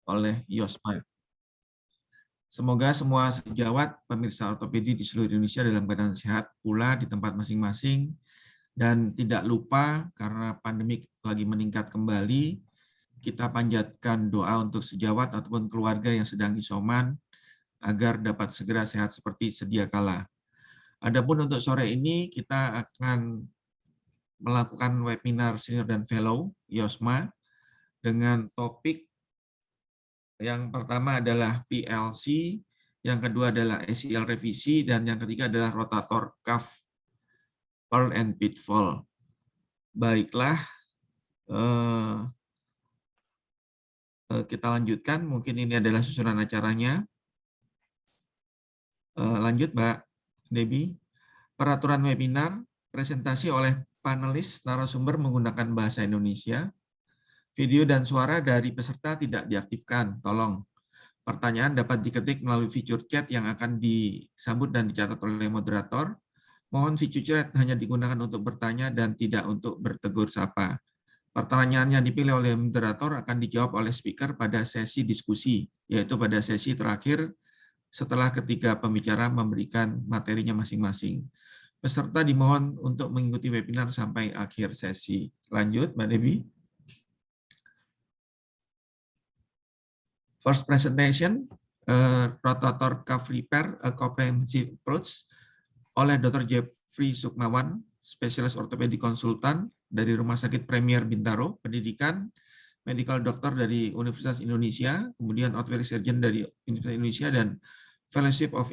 oleh Yosma. Semoga semua sejawat pemirsa ortopedi di seluruh Indonesia dalam keadaan sehat pula di tempat masing-masing, dan tidak lupa karena pandemik lagi meningkat kembali, kita panjatkan doa untuk sejawat ataupun keluarga yang sedang isoman agar dapat segera sehat seperti sedia kala. Adapun untuk sore ini kita akan melakukan webinar senior dan fellow Yosma dengan topik yang pertama adalah PLC, yang kedua adalah ACL revisi, dan yang ketiga adalah rotator cuff pearl and pitfall. Baiklah, kita lanjutkan. Mungkin ini adalah susunan acaranya. Lanjut, Mbak Debbie. Peraturan webinar, presentasi oleh panelis narasumber menggunakan bahasa Indonesia. Video dan suara dari peserta tidak diaktifkan, tolong. Pertanyaan dapat diketik melalui fitur chat yang akan disambut dan dicatat oleh moderator. Mohon fitur chat hanya digunakan untuk bertanya dan tidak untuk bertegur sapa. Pertanyaan yang dipilih oleh moderator akan dijawab oleh speaker pada sesi diskusi, yaitu pada sesi terakhir setelah ketiga pembicara memberikan materinya masing-masing. Peserta dimohon untuk mengikuti webinar sampai akhir sesi. Lanjut, Mbak Debbie. First presentation, rotator cuff repair, a comprehensive approach, oleh Dr. Jeffrey Sukmawan, spesialis ortopedi konsultan dari Rumah Sakit Premier Bintaro, pendidikan medical doctor dari Universitas Indonesia, kemudian orthopedic surgeon dari Universitas Indonesia, dan Fellowship of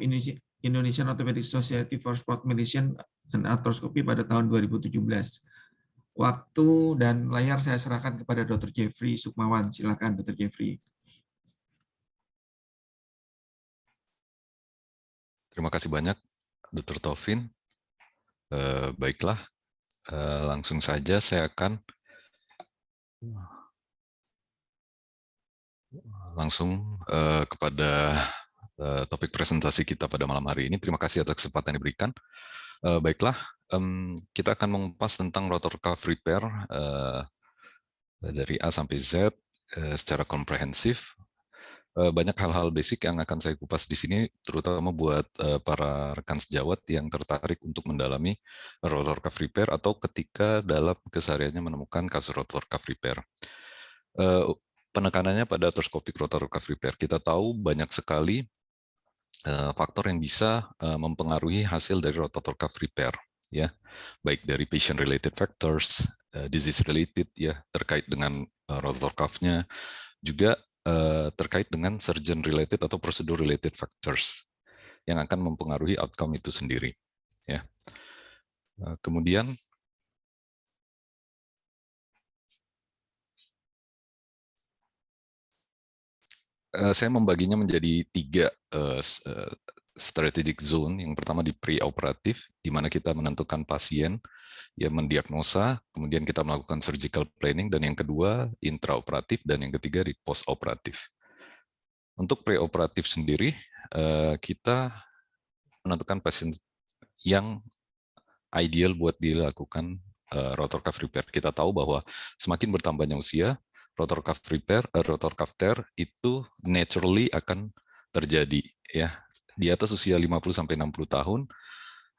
Indonesian Orthopedic Society for Sport Medicine dan Arthroscopy pada tahun 2017. Waktu dan layar saya serahkan kepada Dr. Jeffrey Sukmawan. Silakan, Dr. Jeffrey. Terima kasih banyak, Dr. Taufin. Baiklah, langsung saja saya akan langsung kepada topik presentasi kita pada malam hari ini. Terima kasih atas kesempatan yang diberikan. Baiklah, kita akan mengupas tentang rotator cuff repair dari A sampai Z secara komprehensif. Banyak hal-hal basic yang akan saya kupas di sini, terutama buat para rekan sejawat yang tertarik untuk mendalami rotator cuff repair atau ketika dalam kesehariannya menemukan kasus rotator cuff repair. Penekanannya pada arthroscopic rotator cuff repair. Kita tahu banyak sekali faktor yang bisa mempengaruhi hasil dari rotator cuff repair, ya, baik dari patient related factors, disease related, ya, terkait dengan rotator cuff-nya, juga terkait dengan surgeon related atau prosedur related factors yang akan mempengaruhi outcome itu sendiri, ya. Kemudian saya membaginya menjadi 3 strategic zone. Yang pertama di preoperatif, di mana kita menentukan pasien, ya, mendiagnosa, kemudian kita melakukan surgical planning, dan yang kedua intraoperatif, dan yang ketiga di postoperatif. Untuk preoperatif sendiri, kita menentukan pasien yang ideal buat dilakukan rotator cuff repair. Kita tahu bahwa semakin bertambahnya usia, rotator cuff repair, rotator cuff tear itu naturally akan terjadi, ya. Di atas usia 50-60 tahun,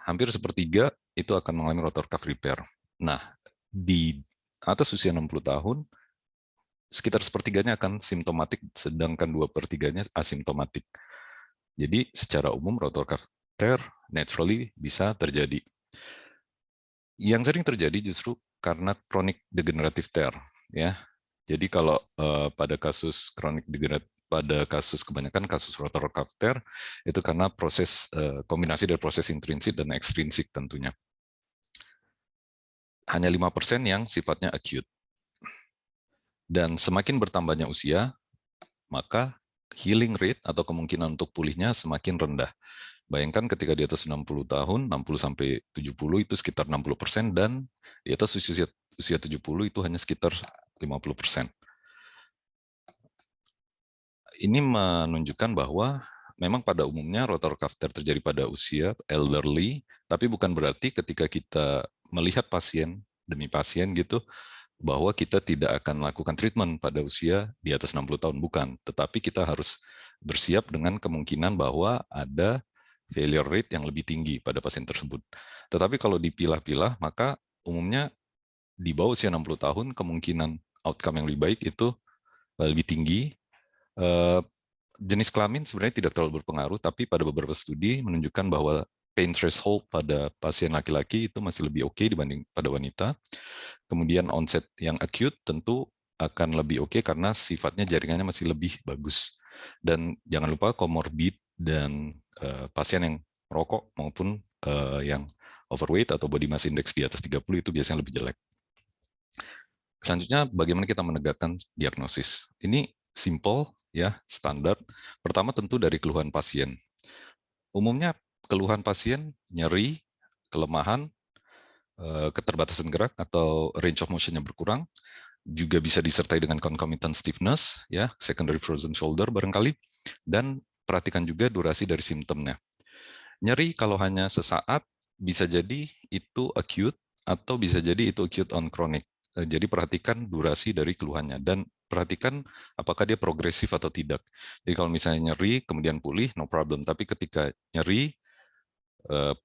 hampir sepertiga itu akan mengalami rotator cuff repair. Nah, di atas usia 60 tahun, sekitar sepertiganya akan simptomatik, sedangkan 2/3-nya asimptomatik. Jadi, secara umum rotator cuff tear naturally bisa terjadi. Yang sering terjadi justru karena chronic degenerative tear, ya. Jadi kalau pada kasus chronic degenerative, pada kasus kebanyakan kasus rotator cuff tear itu karena proses kombinasi dari proses intrinsik dan ekstrinsik tentunya. Hanya 5% yang sifatnya acute. Dan semakin bertambahnya usia, maka healing rate atau kemungkinan untuk pulihnya semakin rendah. Bayangkan ketika di atas 60 tahun, 60-70 itu sekitar 60%, dan di atas usia 70 itu hanya sekitar 50%. Ini menunjukkan bahwa memang pada umumnya rotator cuff tear terjadi pada usia elderly, tapi bukan berarti ketika kita melihat pasien demi pasien gitu, bahwa kita tidak akan melakukan treatment pada usia di atas 60 tahun, bukan. Tetapi kita harus bersiap dengan kemungkinan bahwa ada failure rate yang lebih tinggi pada pasien tersebut. Tetapi kalau dipilah-pilah, maka umumnya di bawah usia 60 tahun, kemungkinan outcome yang lebih baik itu lebih tinggi. Jenis kelamin sebenarnya tidak terlalu berpengaruh, tapi pada beberapa studi menunjukkan bahwa pain threshold pada pasien laki-laki itu masih lebih oke dibanding pada wanita. Kemudian onset yang acute tentu akan lebih oke karena sifatnya jaringannya masih lebih bagus. Dan jangan lupa comorbid dan pasien yang merokok maupun yang overweight atau body mass index di atas 30 itu biasanya lebih jelek. Selanjutnya, bagaimana kita menegakkan diagnosis? Ini simple, ya, standar. Pertama tentu dari keluhan pasien. Umumnya keluhan pasien nyeri, kelemahan, keterbatasan gerak atau range of motion-nya berkurang, juga bisa disertai dengan concomitant stiffness, ya, secondary frozen shoulder barangkali, dan perhatikan juga durasi dari simptomnya. Nyeri kalau hanya sesaat bisa jadi itu acute atau bisa jadi itu acute on chronic. Jadi perhatikan durasi dari keluhannya dan perhatikan apakah dia progresif atau tidak. Jadi kalau misalnya nyeri kemudian pulih no problem, tapi ketika nyeri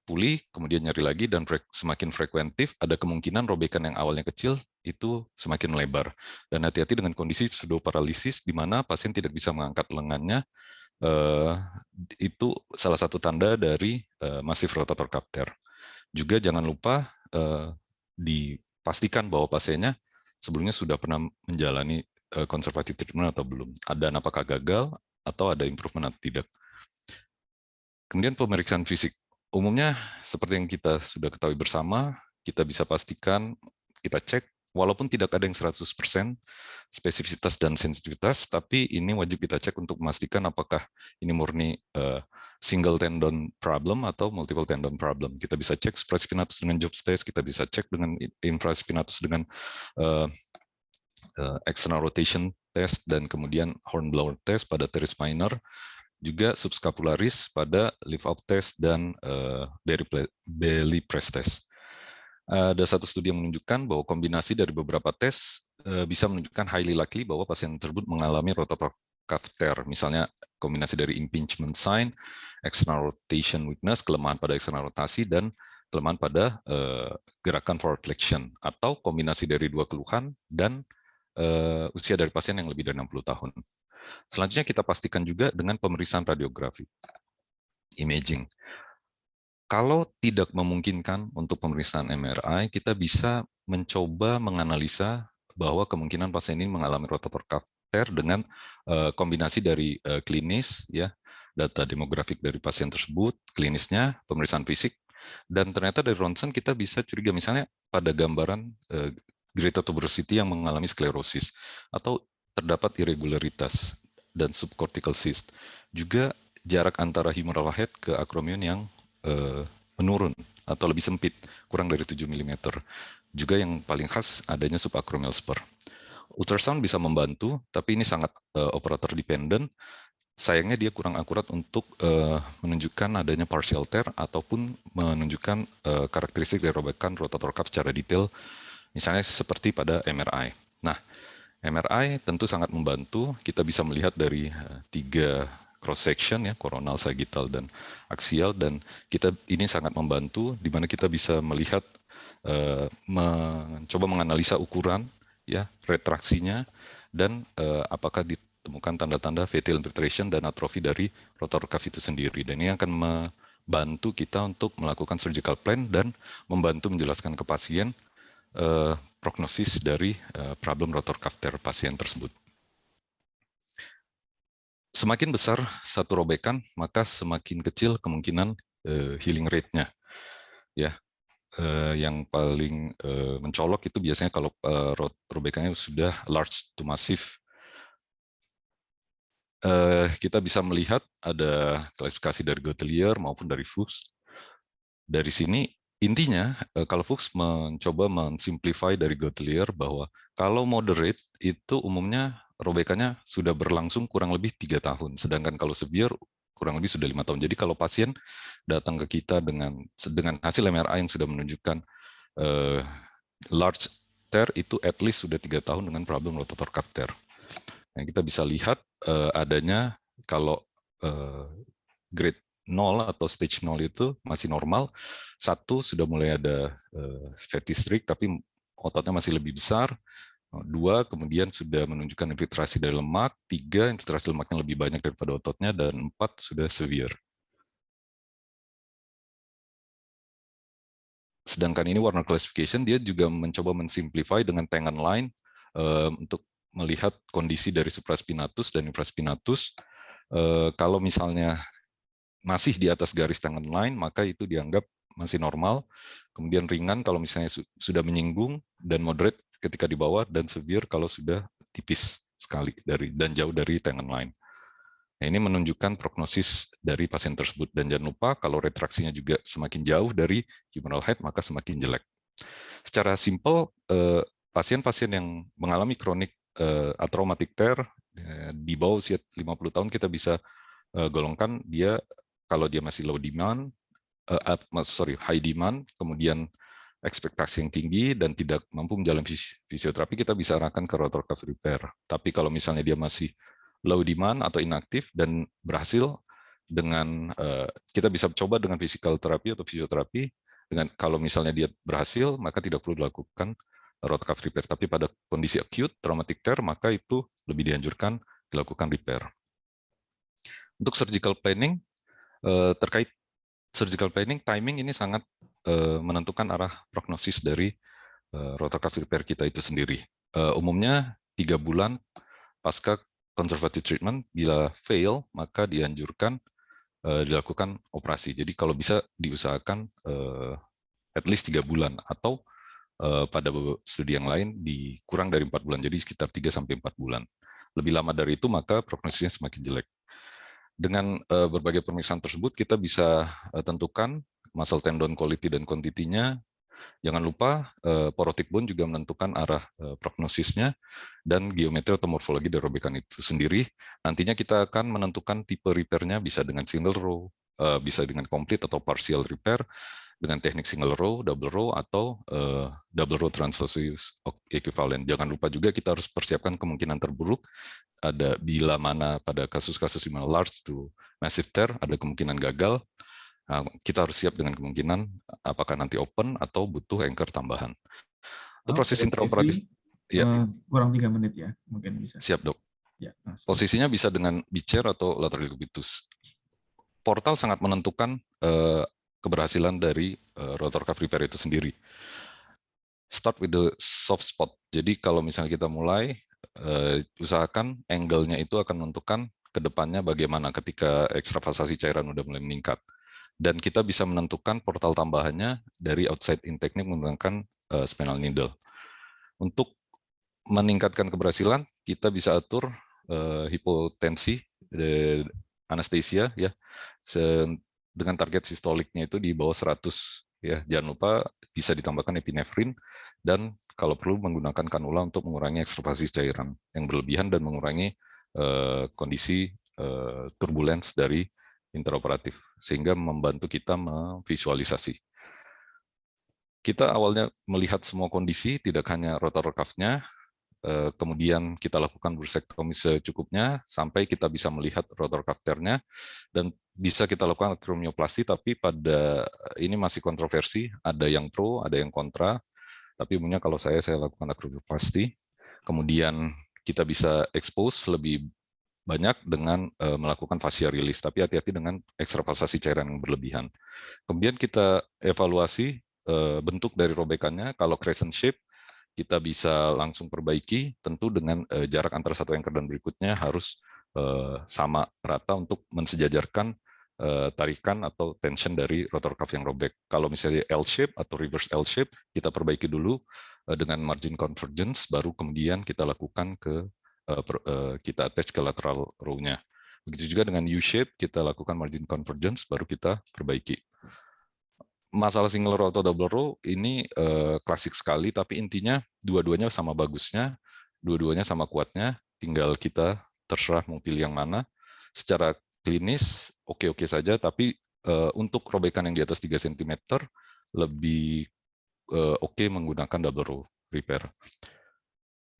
pulih kemudian nyeri lagi dan semakin frekuentif, ada kemungkinan robekan yang awalnya kecil itu semakin melebar. Dan hati-hati dengan kondisi pseudoparalisis di mana pasien tidak bisa mengangkat lengannya. Itu salah satu tanda dari massive rotator cuff tear. Juga jangan lupa dipastikan bahwa pasiennya sebelumnya sudah pernah menjalani conservative treatment atau belum. Dan apakah gagal atau ada improvement atau tidak. Kemudian pemeriksaan fisik. Umumnya seperti yang kita sudah ketahui bersama, kita bisa pastikan, kita cek, walaupun tidak ada yang 100% spesifisitas dan sensitivitas, tapi ini wajib kita cek untuk memastikan apakah ini murni single tendon problem atau multiple tendon problem. Kita bisa cek supraspinatus dengan Jobs test, kita bisa cek dengan infraspinatus dengan external rotation test, dan kemudian Hornblower test pada teres minor, juga subscapularis pada lift up test dan belly press test. Ada satu studi yang menunjukkan bahwa kombinasi dari beberapa tes bisa menunjukkan highly likely bahwa pasien tersebut mengalami rotator cuff tear. Misalnya kombinasi dari impingement sign, external rotation weakness, kelemahan pada external rotasi, dan kelemahan pada gerakan forward flexion, atau kombinasi dari dua keluhan dan usia dari pasien yang lebih dari 60 tahun. Selanjutnya kita pastikan juga dengan pemeriksaan radiografi, imaging. Kalau tidak memungkinkan untuk pemeriksaan MRI, kita bisa mencoba menganalisa bahwa kemungkinan pasien ini mengalami rotator cuff tear dengan kombinasi dari klinis, ya, data demografik dari pasien tersebut, klinisnya, pemeriksaan fisik, dan ternyata dari ronsen kita bisa curiga misalnya pada gambaran greater tuberosity yang mengalami sklerosis atau terdapat irregularitas dan subcortical cyst. Juga jarak antara humeral head ke acromion yang menurun atau lebih sempit, kurang dari 7 mm. Juga yang paling khas adanya subacromial spur. Ultrasound bisa membantu, tapi ini sangat operator dependent. Sayangnya dia kurang akurat untuk menunjukkan adanya partial tear ataupun menunjukkan karakteristik dari robekan rotator cuff secara detail, misalnya seperti pada MRI. Nah, MRI tentu sangat membantu. Kita bisa melihat dari 3 cross section, ya, koronal, sagittal, dan aksial, dan kita ini sangat membantu di mana kita bisa melihat mencoba menganalisa ukuran, ya, retraksinya, dan apakah ditemukan tanda-tanda fatal infiltration dan atrofi dari rotator cuff itu sendiri. Dan ini akan membantu kita untuk melakukan surgical plan dan membantu menjelaskan ke pasien prognosis dari problem rotator cuff tear pasien tersebut. Semakin besar satu robekan, maka semakin kecil kemungkinan healing rate-nya. Ya, yang paling mencolok itu biasanya kalau robekannya sudah large to massive. Kita bisa melihat ada klasifikasi dari Gottelier maupun dari Fuchs. Dari sini intinya kalau Fuchs mencoba mensimplify dari Gottelier bahwa kalau moderate itu umumnya robekannya sudah berlangsung kurang lebih 3 tahun, sedangkan kalau severe kurang lebih sudah 5 tahun. Jadi kalau pasien datang ke kita dengan hasil MRI yang sudah menunjukkan large tear itu at least sudah 3 tahun dengan problem rotator cuff tear. Yang kita bisa lihat adanya kalau grade 0 atau stage 0 itu masih normal, 1 sudah mulai ada fatty streak tapi ototnya masih lebih besar, 2 kemudian sudah menunjukkan infiltrasi dari lemak, 3 infiltrasi lemaknya lebih banyak daripada ototnya, dan 4 sudah severe. Sedangkan ini Warner Classification, dia juga mencoba mensimplify dengan tangen line untuk melihat kondisi dari supraspinatus dan infraspinatus. Kalau misalnya masih di atas garis tangen line, maka itu dianggap masih normal. Kemudian ringan kalau misalnya sudah menyinggung, dan moderate ketika di bawah, dan severe kalau sudah tipis sekali dan jauh dari tangen line. Nah, ini menunjukkan prognosis dari pasien tersebut. Dan jangan lupa kalau retraksinya juga semakin jauh dari humeral head, maka semakin jelek. Secara simpel, pasien-pasien yang mengalami kronik atraumatic tear di bawah usia 50 tahun kita bisa golongkan dia, kalau dia masih low demand, high demand, kemudian ekspektasi yang tinggi dan tidak mampu menjalani fisioterapi, kita bisa arahkan ke rotator cuff repair. Tapi kalau misalnya dia masih low demand atau inaktif dan berhasil, dengan kita bisa coba dengan physical therapy atau fisioterapi. Dengan kalau misalnya dia berhasil, maka tidak perlu dilakukan rotator cuff repair. Tapi pada kondisi acute traumatic tear, maka itu lebih dianjurkan dilakukan repair. Untuk surgical planning, terkait surgical planning, timing ini sangat menentukan arah prognosis dari rotator cuff repair kita itu sendiri. Umumnya 3 bulan pasca conservative treatment, bila fail, maka dianjurkan dilakukan operasi. Jadi kalau bisa diusahakan at least 3 bulan, atau pada studi yang lain dikurang dari 4 bulan, jadi sekitar 3-4 bulan. Lebih lama dari itu, maka prognosisnya semakin jelek. Dengan berbagai pemeriksaan tersebut, kita bisa tentukan muscle tendon quality dan quantity-nya. Jangan lupa porotic bone juga menentukan arah prognosisnya, dan geometri atau morfologi dari robekan itu sendiri. Nantinya kita akan menentukan tipe repair-nya, bisa dengan single row, bisa dengan complete atau partial repair, dengan teknik single row, double row, atau double row transversus equivalent. Jangan lupa juga kita harus persiapkan kemungkinan terburuk. Ada bila mana pada kasus-kasus di mana large to massive tear ada kemungkinan gagal. Nah, kita harus siap dengan kemungkinan apakah nanti open atau butuh anchor tambahan. Untuk proses intraoperatif, ya. Kurang 3 menit ya, mungkin bisa. Siap, Dok. Ya, posisinya bisa dengan bichair atau lateral cubitus. Portal sangat menentukan keberhasilan dari rotator cuff repair itu sendiri. Start with the soft spot. Jadi kalau misalnya kita mulai, usahakan angle-nya itu akan menentukan ke depannya bagaimana ketika ekstravasasi cairan udah mulai meningkat. Dan kita bisa menentukan portal tambahannya dari outside in technique menggunakan spinal needle. Untuk meningkatkan keberhasilan, kita bisa atur hipotensi, anestesia, ya, dengan target sistoliknya itu di bawah 100. Ya, jangan lupa bisa ditambahkan epinefrin, dan kalau perlu menggunakan kanula untuk mengurangi ekstravasasi cairan yang berlebihan dan mengurangi kondisi turbulence dari intraoperatif, sehingga membantu kita memvisualisasi. Kita awalnya melihat semua kondisi, tidak hanya rotator cuff-nya, kemudian kita lakukan bursektomi secukupnya sampai kita bisa melihat rotator cuff tear-nya, dan bisa kita lakukan akromioplasti, tapi pada ini masih kontroversi, ada yang pro, ada yang kontra, tapi umumnya kalau saya lakukan akromioplasti. Kemudian kita bisa expose lebih banyak dengan melakukan fascia release, tapi hati-hati dengan ekstravasasi cairan yang berlebihan. Kemudian kita evaluasi bentuk dari robekannya. Kalau crescent shape, kita bisa langsung perbaiki, tentu dengan jarak antara satu anchor dan berikutnya harus sama rata untuk mensejajarkan tarikan atau tension dari rotator cuff yang robek. Kalau misalnya L-shape atau reverse L-shape, kita perbaiki dulu dengan margin convergence, baru kemudian kita lakukan kita attach ke lateral row-nya. Begitu juga dengan U-shape, kita lakukan margin convergence, baru kita perbaiki. Masalah single row atau double row ini klasik sekali, tapi intinya dua-duanya sama bagusnya, dua-duanya sama kuatnya, tinggal kita terserah mau pilih yang mana. Secara klinis oke-oke saja, tapi untuk robekan yang di atas 3 cm lebih oke menggunakan double row. repair.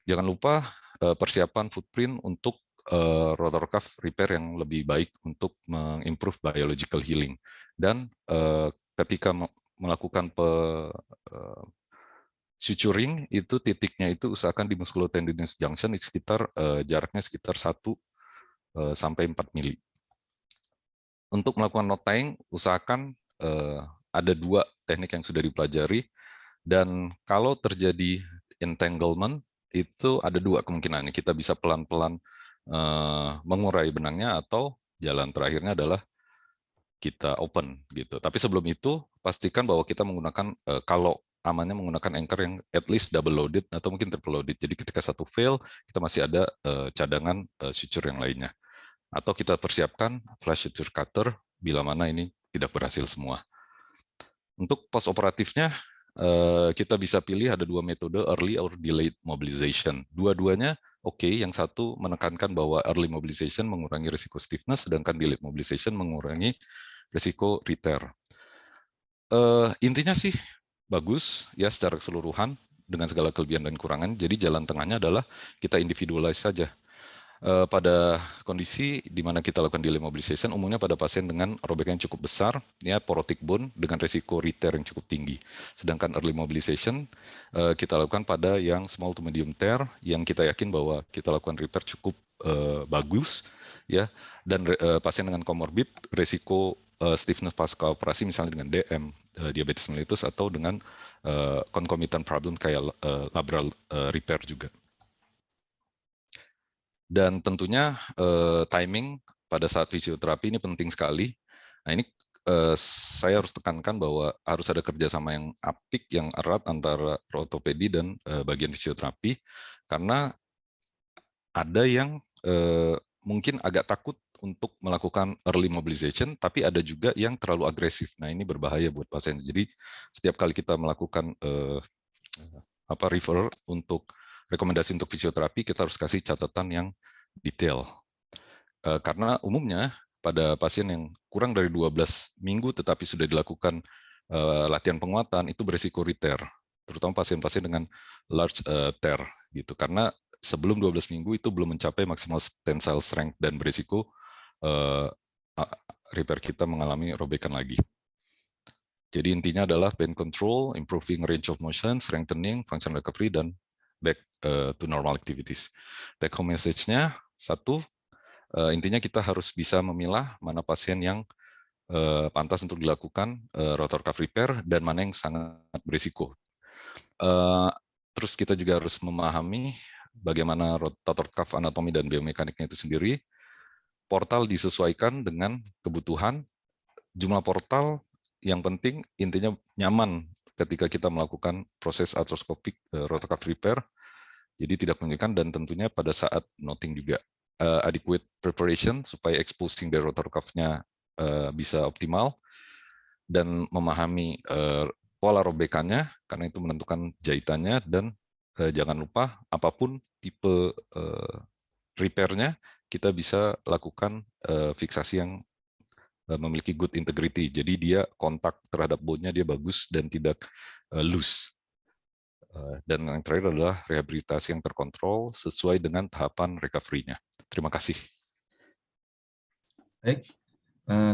Jangan lupa persiapan footprint untuk rotor cuff repair yang lebih baik untuk mengimprove biological healing. Dan ketika melakukan suturing, itu titiknya itu usahakan di musculotendinous junction sekitar jaraknya sekitar 1 sampai 4 mili. Untuk melakukan knot tying, usahakan ada 2 teknik yang sudah dipelajari, dan kalau terjadi entanglement itu ada 2 kemungkinan. Kita bisa pelan-pelan mengurai benangnya, atau jalan terakhirnya adalah kita open gitu. Tapi sebelum itu pastikan bahwa kita menggunakan kalau amannya menggunakan anchor yang at least double loaded atau mungkin triple loaded. Jadi ketika satu fail, kita masih ada cadangan suture yang lainnya. Atau kita persiapkan flash suture cutter bila mana ini tidak berhasil semua. Untuk post operatifnya kita bisa pilih ada 2 metode, early or delayed mobilization. Dua-duanya oke. Yang satu menekankan bahwa early mobilization mengurangi risiko stiffness, sedangkan delayed mobilization mengurangi risiko re-tear. Intinya sih bagus ya secara keseluruhan dengan segala kelebihan dan kekurangan. Jadi jalan tengahnya adalah kita individualize saja. Pada kondisi di mana kita lakukan delay mobilization, umumnya pada pasien dengan robekan yang cukup besar, ya porotic bone dengan risiko re-tear yang cukup tinggi. Sedangkan early mobilization kita lakukan pada yang small to medium tear, yang kita yakin bahwa kita lakukan repair cukup bagus, ya. Dan pasien dengan comorbid, risiko stiffness pasca operasi misalnya dengan DM, diabetes mellitus, atau dengan concomitant problem kayak labral repair juga. Dan tentunya timing pada saat fisioterapi ini penting sekali. Nah ini saya harus tekankan bahwa harus ada kerjasama yang apik, yang erat antara ortopedi dan bagian fisioterapi, karena ada yang mungkin agak takut untuk melakukan early mobilization, tapi ada juga yang terlalu agresif. Nah ini berbahaya buat pasien. Jadi setiap kali kita melakukan refer untuk rekomendasi untuk fisioterapi, kita harus kasih catatan yang detail. Karena umumnya pada pasien yang kurang dari 12 minggu tetapi sudah dilakukan latihan penguatan, itu berisiko re-tear, terutama pasien-pasien dengan large tear gitu. Karena sebelum 12 minggu itu belum mencapai maksimal tensile strength dan berisiko repair kita mengalami robekan lagi. Jadi intinya adalah pain control, improving range of motion, strengthening, functional recovery, dan back to normal activities. Take home message-nya, satu, intinya kita harus bisa memilah mana pasien yang pantas untuk dilakukan rotor cuff repair dan mana yang sangat berisiko. Terus kita juga harus memahami bagaimana rotor cuff anatomi dan biomekaniknya itu sendiri. Portal disesuaikan dengan kebutuhan. Jumlah portal yang penting intinya nyaman ketika kita melakukan proses arthroskopik rotor cuff repair. Jadi tidak menyulitkan, dan tentunya pada saat knotting juga adequate preparation supaya exposing dari rotor cuff-nya bisa optimal, dan memahami pola robekannya karena itu menentukan jahitannya, dan jangan lupa apapun tipe repair-nya kita bisa lakukan fiksasi yang memiliki good integrity. Jadi dia kontak terhadap bone-nya dia bagus dan tidak loose. Dan yang terakhir adalah rehabilitasi yang terkontrol sesuai dengan tahapan recovery-nya. Terima kasih. Baik,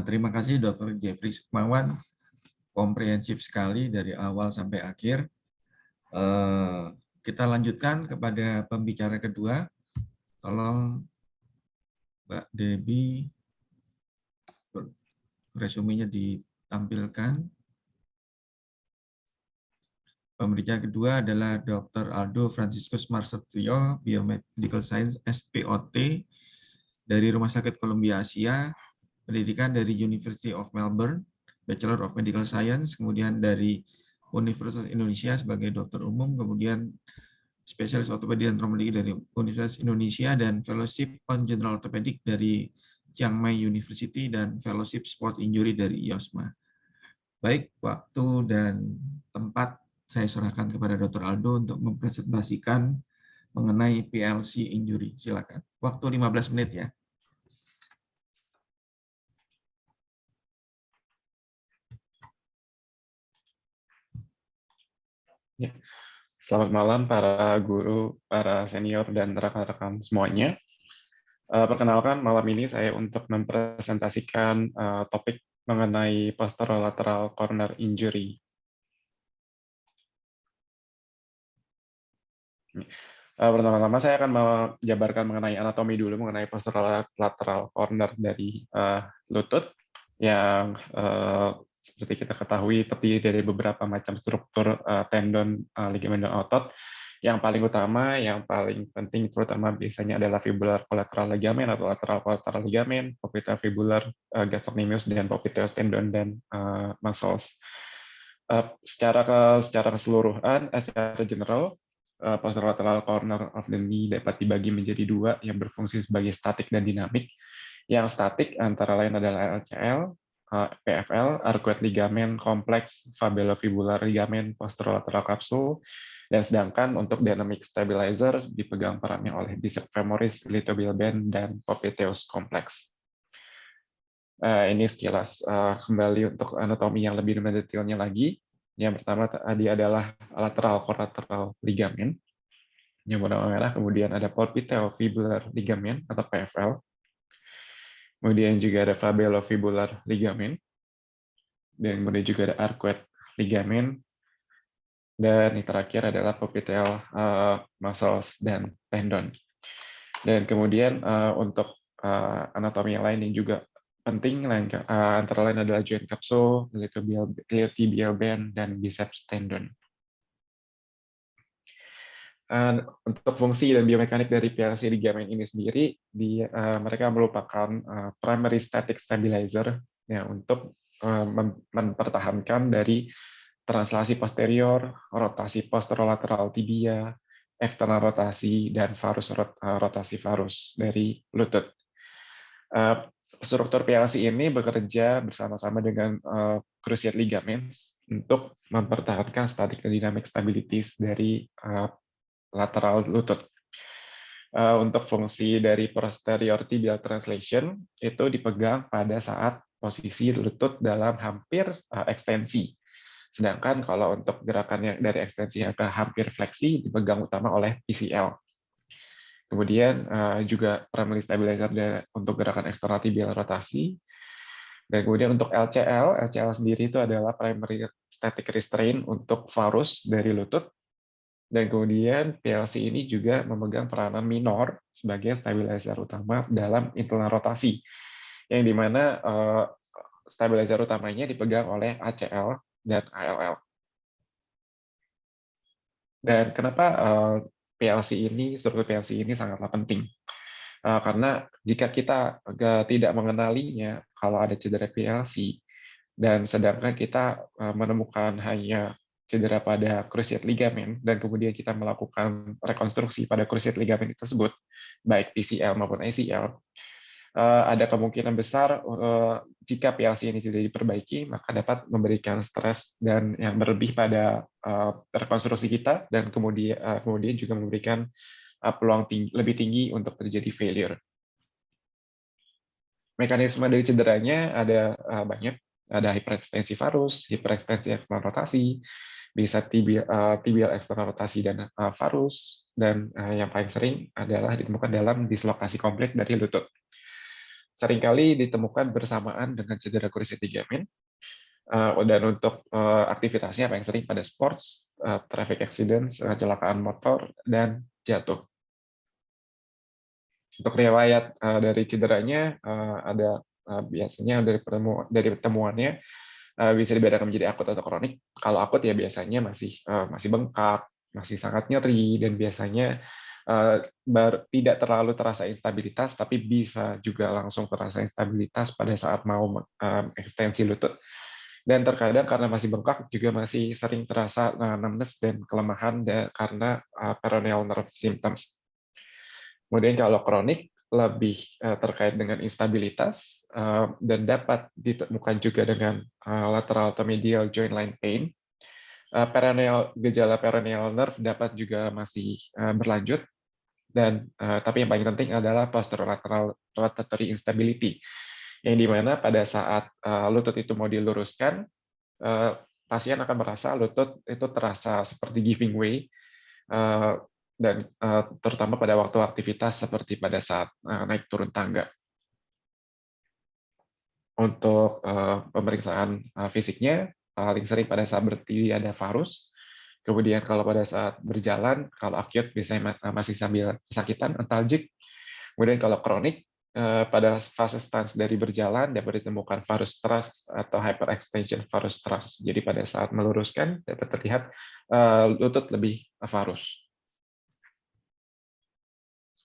terima kasih Dr. Jeffrey Sukmawan. Komprehensif sekali dari awal sampai akhir. Kita lanjutkan kepada pembicara kedua. Tolong Mbak Debbie resumenya ditampilkan. Pembicara kedua adalah Dr. Aldo Franciscus Marsetio, Biomedical Science SPOT dari Rumah Sakit Columbia Asia, pendidikan dari University of Melbourne, Bachelor of Medical Science, kemudian dari Universitas Indonesia sebagai dokter umum, kemudian spesialis ortopedi dan traumatologi dari Universitas Indonesia, dan Fellowship on General Orthopedic dari Chiang Mai University, dan Fellowship Sport Injury dari IOSMA. Baik, waktu dan tempat saya serahkan kepada Dr. Aldo untuk mempresentasikan mengenai PLC injury. Silakan. Waktu 15 menit ya. Ya. Selamat malam para guru, para senior, dan rekan-rekan semuanya. Perkenalkan, malam ini saya untuk mempresentasikan topik mengenai posterolateral corner injury. Pertama-tama saya akan menjabarkan mengenai anatomi dulu, mengenai posterolateral corner dari lutut, yang seperti kita ketahui terdiri dari beberapa macam struktur tendon, ligamen, dan otot. Yang paling utama, yang paling penting terutama biasanya adalah fibular collateral ligament atau lateral collateral ligament, popliteal fibular gastrocnemius, dan popliteus tendon dan muscles. Secara keseluruhan, secara general, posterolateral corner of the knee dapat dibagi menjadi dua yang berfungsi sebagai statik dan dinamik. Yang statik antara lain adalah LCL, PFL, arcuate ligament kompleks, fabelofibular ligament, posterolateral capsule, dan sedangkan untuk dynamic stabilizer dipegang perannya oleh bicep femoris, iliotibial band, dan popliteus kompleks. Ini sekilas kembali untuk anatomi yang lebih mendetailnya lagi. Yang pertama tadi adalah lateral collateral ligament yang warna merah, kemudian ada popliteal fibular ligament atau PFL, kemudian juga ada fabelofibular ligament, dan kemudian juga ada arcuate ligament, dan yang terakhir adalah popliteal muscles dan tendon. Dan kemudian untuk anatomi yang lain yang juga penting, antara lain adalah joint capsule, iliotibial band, dan biceps tendon. Untuk fungsi dan biomekanik dari PLC ligamen ini sendiri, mereka merupakan primary static stabilizer ya, untuk mempertahankan dari translasi posterior, rotasi posterolateral tibia, eksternal rotasi, dan rotasi varus dari lutut. Struktur PLC ini bekerja bersama-sama dengan cruciate ligaments untuk mempertahankan static dan dynamic stabilities dari lateral lutut. Untuk fungsi dari posterior tibial translation itu dipegang pada saat posisi lutut dalam hampir ekstensi. Sedangkan kalau untuk gerakan yang dari ekstensi ke hampir fleksi dipegang utama oleh PCL. Kemudian juga primary stabilizer untuk gerakan eksternal tibial rotasi. Dan kemudian untuk LCL sendiri itu adalah primary static restraint untuk varus dari lutut. Dan kemudian PLC ini juga memegang peranan minor sebagai stabilizer utama dalam internal rotasi, yang dimana stabilizer utamanya dipegang oleh ACL dan ALL. Dan kenapa struktur PLC ini sangatlah penting? Karena jika kita tidak mengenalinya, kalau ada cedera PLC, dan sedangkan kita menemukan hanya cedera pada cruciate ligament, dan kemudian kita melakukan rekonstruksi pada cruciate ligament tersebut, baik PCL maupun ACL, ada kemungkinan besar jika PLC ini tidak diperbaiki, maka dapat memberikan stres dan yang berlebih pada rekonstruksi kita, dan kemudian juga memberikan peluang lebih tinggi untuk terjadi failure. Mekanisme dari cederanya ada banyak. Ada hiperekstensi varus, hiperekstensi eksternal rotasi, bisa tibial eksternal rotasi dan varus, dan yang paling sering adalah ditemukan dalam dislokasi komplit dari lutut. Seringkali ditemukan bersamaan dengan cedera cruciate ligament, dan untuk aktivitasnya paling sering pada sports, traffic accidents, kecelakaan motor, dan jatuh. Untuk riwayat dari cederanya ada biasanya dari temuannya bisa dibedakan menjadi akut atau kronik. Kalau akut ya biasanya masih bengkak, masih sangat nyeri, dan biasanya tidak terlalu terasa instabilitas, tapi bisa juga langsung terasa instabilitas pada saat mau ekstensi lutut. Dan terkadang karena masih bengkak juga masih sering terasa numbness dan kelemahan karena peroneal nerve symptoms. Kemudian kalau kronik lebih terkait dengan instabilitas dan dapat ditemukan juga dengan lateral atau medial joint line pain. Gejala peroneal nerve dapat juga masih berlanjut, dan tapi yang paling penting adalah posterolateral rotatory instability, yang dimana pada saat lutut itu mau diluruskan, pasien akan merasa lutut itu terasa seperti giving way, dan terutama pada waktu aktivitas seperti pada saat naik turun tangga. Untuk pemeriksaan fisiknya, paling sering pada saat berdiri ada varus. Kemudian kalau pada saat berjalan, kalau akut biasanya masih sambil kesakitan, antalgik. Kemudian kalau kronik, pada fase stans dari berjalan dapat ditemukan varus thrust atau hyperextension varus thrust. Jadi pada saat meluruskan dapat terlihat lutut lebih varus.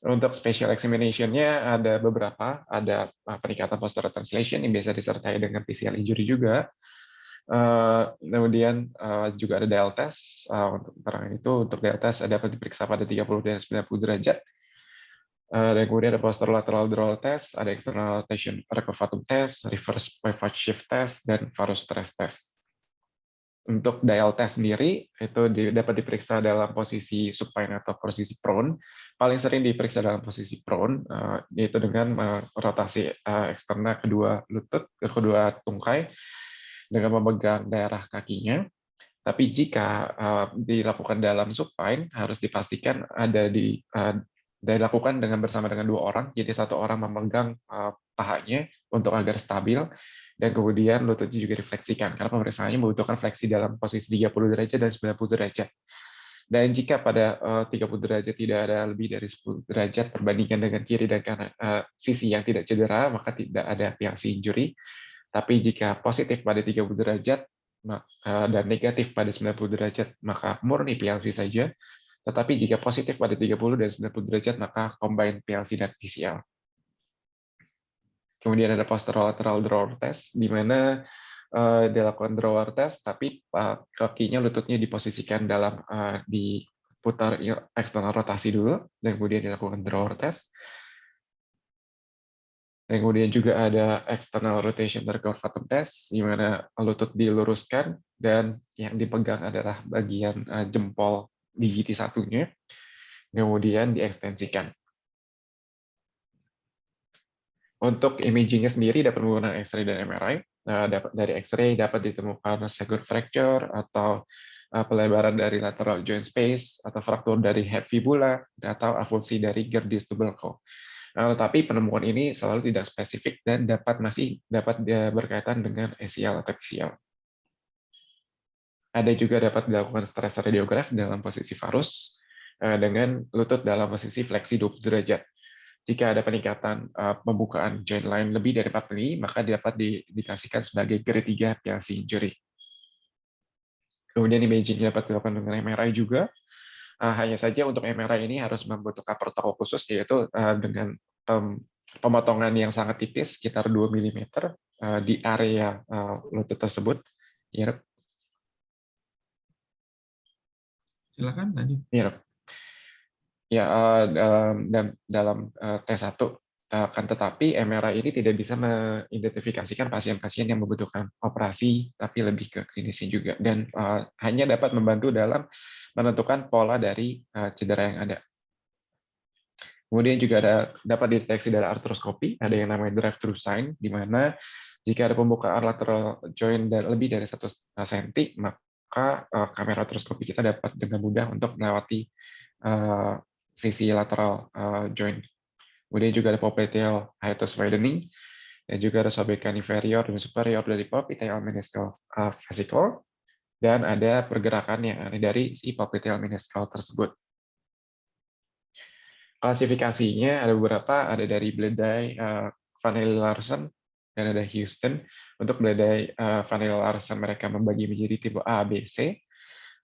Untuk special examination-nya ada beberapa, ada peningkatan postural translation yang biasa disertai dengan PCL injury juga. Kemudian juga ada dial test. Untuk keterangan itu, untuk dial test dapat diperiksa pada 30 dan 90 derajat. Dan kemudian ada posterolateral drawl test, ada external rotation recurvatum test, reverse pivot shift test, dan varus stress test. Untuk dial test sendiri itu dapat diperiksa dalam posisi supine atau posisi prone. Paling sering diperiksa dalam posisi prone, yaitu dengan rotasi eksternal kedua lutut, kedua tungkai dengan memegang daerah kakinya. Tapi jika dilakukan dalam supine, harus dipastikan dilakukan bersama dengan 2 orang. Jadi 1 orang memegang pahanya untuk agar stabil, dan kemudian lututnya juga difleksikan, karena pemeriksaannya membutuhkan fleksi dalam posisi 30 derajat dan 90 derajat. Dan jika pada 30 derajat tidak ada lebih dari 10 derajat perbandingan dengan kiri dan kanan sisi yang tidak cedera, maka tidak ada PLC injury. Tapi jika positif pada 30 derajat dan negatif pada 90 derajat, maka murni PLC saja. Tetapi jika positif pada 30 dan 90 derajat, maka combine PLC dan PCL. Kemudian ada posterolateral drawer test, di mana dilakukan drawer test, tapi kakinya, lututnya diposisikan dalam diputar eksternal rotasi dulu, dan kemudian dilakukan drawer test. Dan kemudian juga ada external rotation recurvatum test, di mana lutut diluruskan dan yang dipegang adalah bagian jempol gigi satunya, kemudian diekstensikan. Untuk imagingnya sendiri dapat menggunakan X-ray dan MRI. Dari X-ray dapat ditemukan segment fracture atau pelebaran dari lateral joint space, atau fraktur dari head fibula, atau avulsi dari Gerdy's tubercle. Tetapi penemuan ini selalu tidak spesifik dan masih dapat berkaitan dengan ACL atau PCL. Ada juga dapat dilakukan stress radiograph dalam posisi varus dengan lutut dalam posisi fleksi 20 derajat. Jika ada peningkatan pembukaan joint line lebih dari 4 mili, maka dapat diindikasikan sebagai grade 3 PLC injury. Kemudian imaging dapat dilakukan dengan MRI juga. Hanya saja untuk MRI ini harus membutuhkan protokol khusus, yaitu dengan pemotongan yang sangat tipis, sekitar 2 mm di area lutut tersebut. Silakan lanjut. Ya, dalam T1, kan tetapi MRI ini tidak bisa mengidentifikasikan pasien-pasien yang membutuhkan operasi, tapi lebih ke klinisnya juga, dan hanya dapat membantu dalam menentukan pola dari cedera yang ada. Kemudian juga dapat dideteksi dari artroskopi, ada yang namanya drive-through sign, di mana jika ada pembukaan lateral joint lebih dari 1 cm, maka kamera artroskopi kita dapat dengan mudah untuk melewati sisi lateral joint. Kemudian juga ada popliteal hiatus widening, dan juga ada sobekan inferior dan superior dari popliteal meniscal vesicle, dan ada pergerakan yang ada dari si popliteal meniscal tersebut. Klasifikasinya ada beberapa, ada dari Bledai, Van Helle-Larsen, dan ada Houston. Untuk Bledai, Van Helle-Larsen mereka membagi menjadi tipe A, B, C,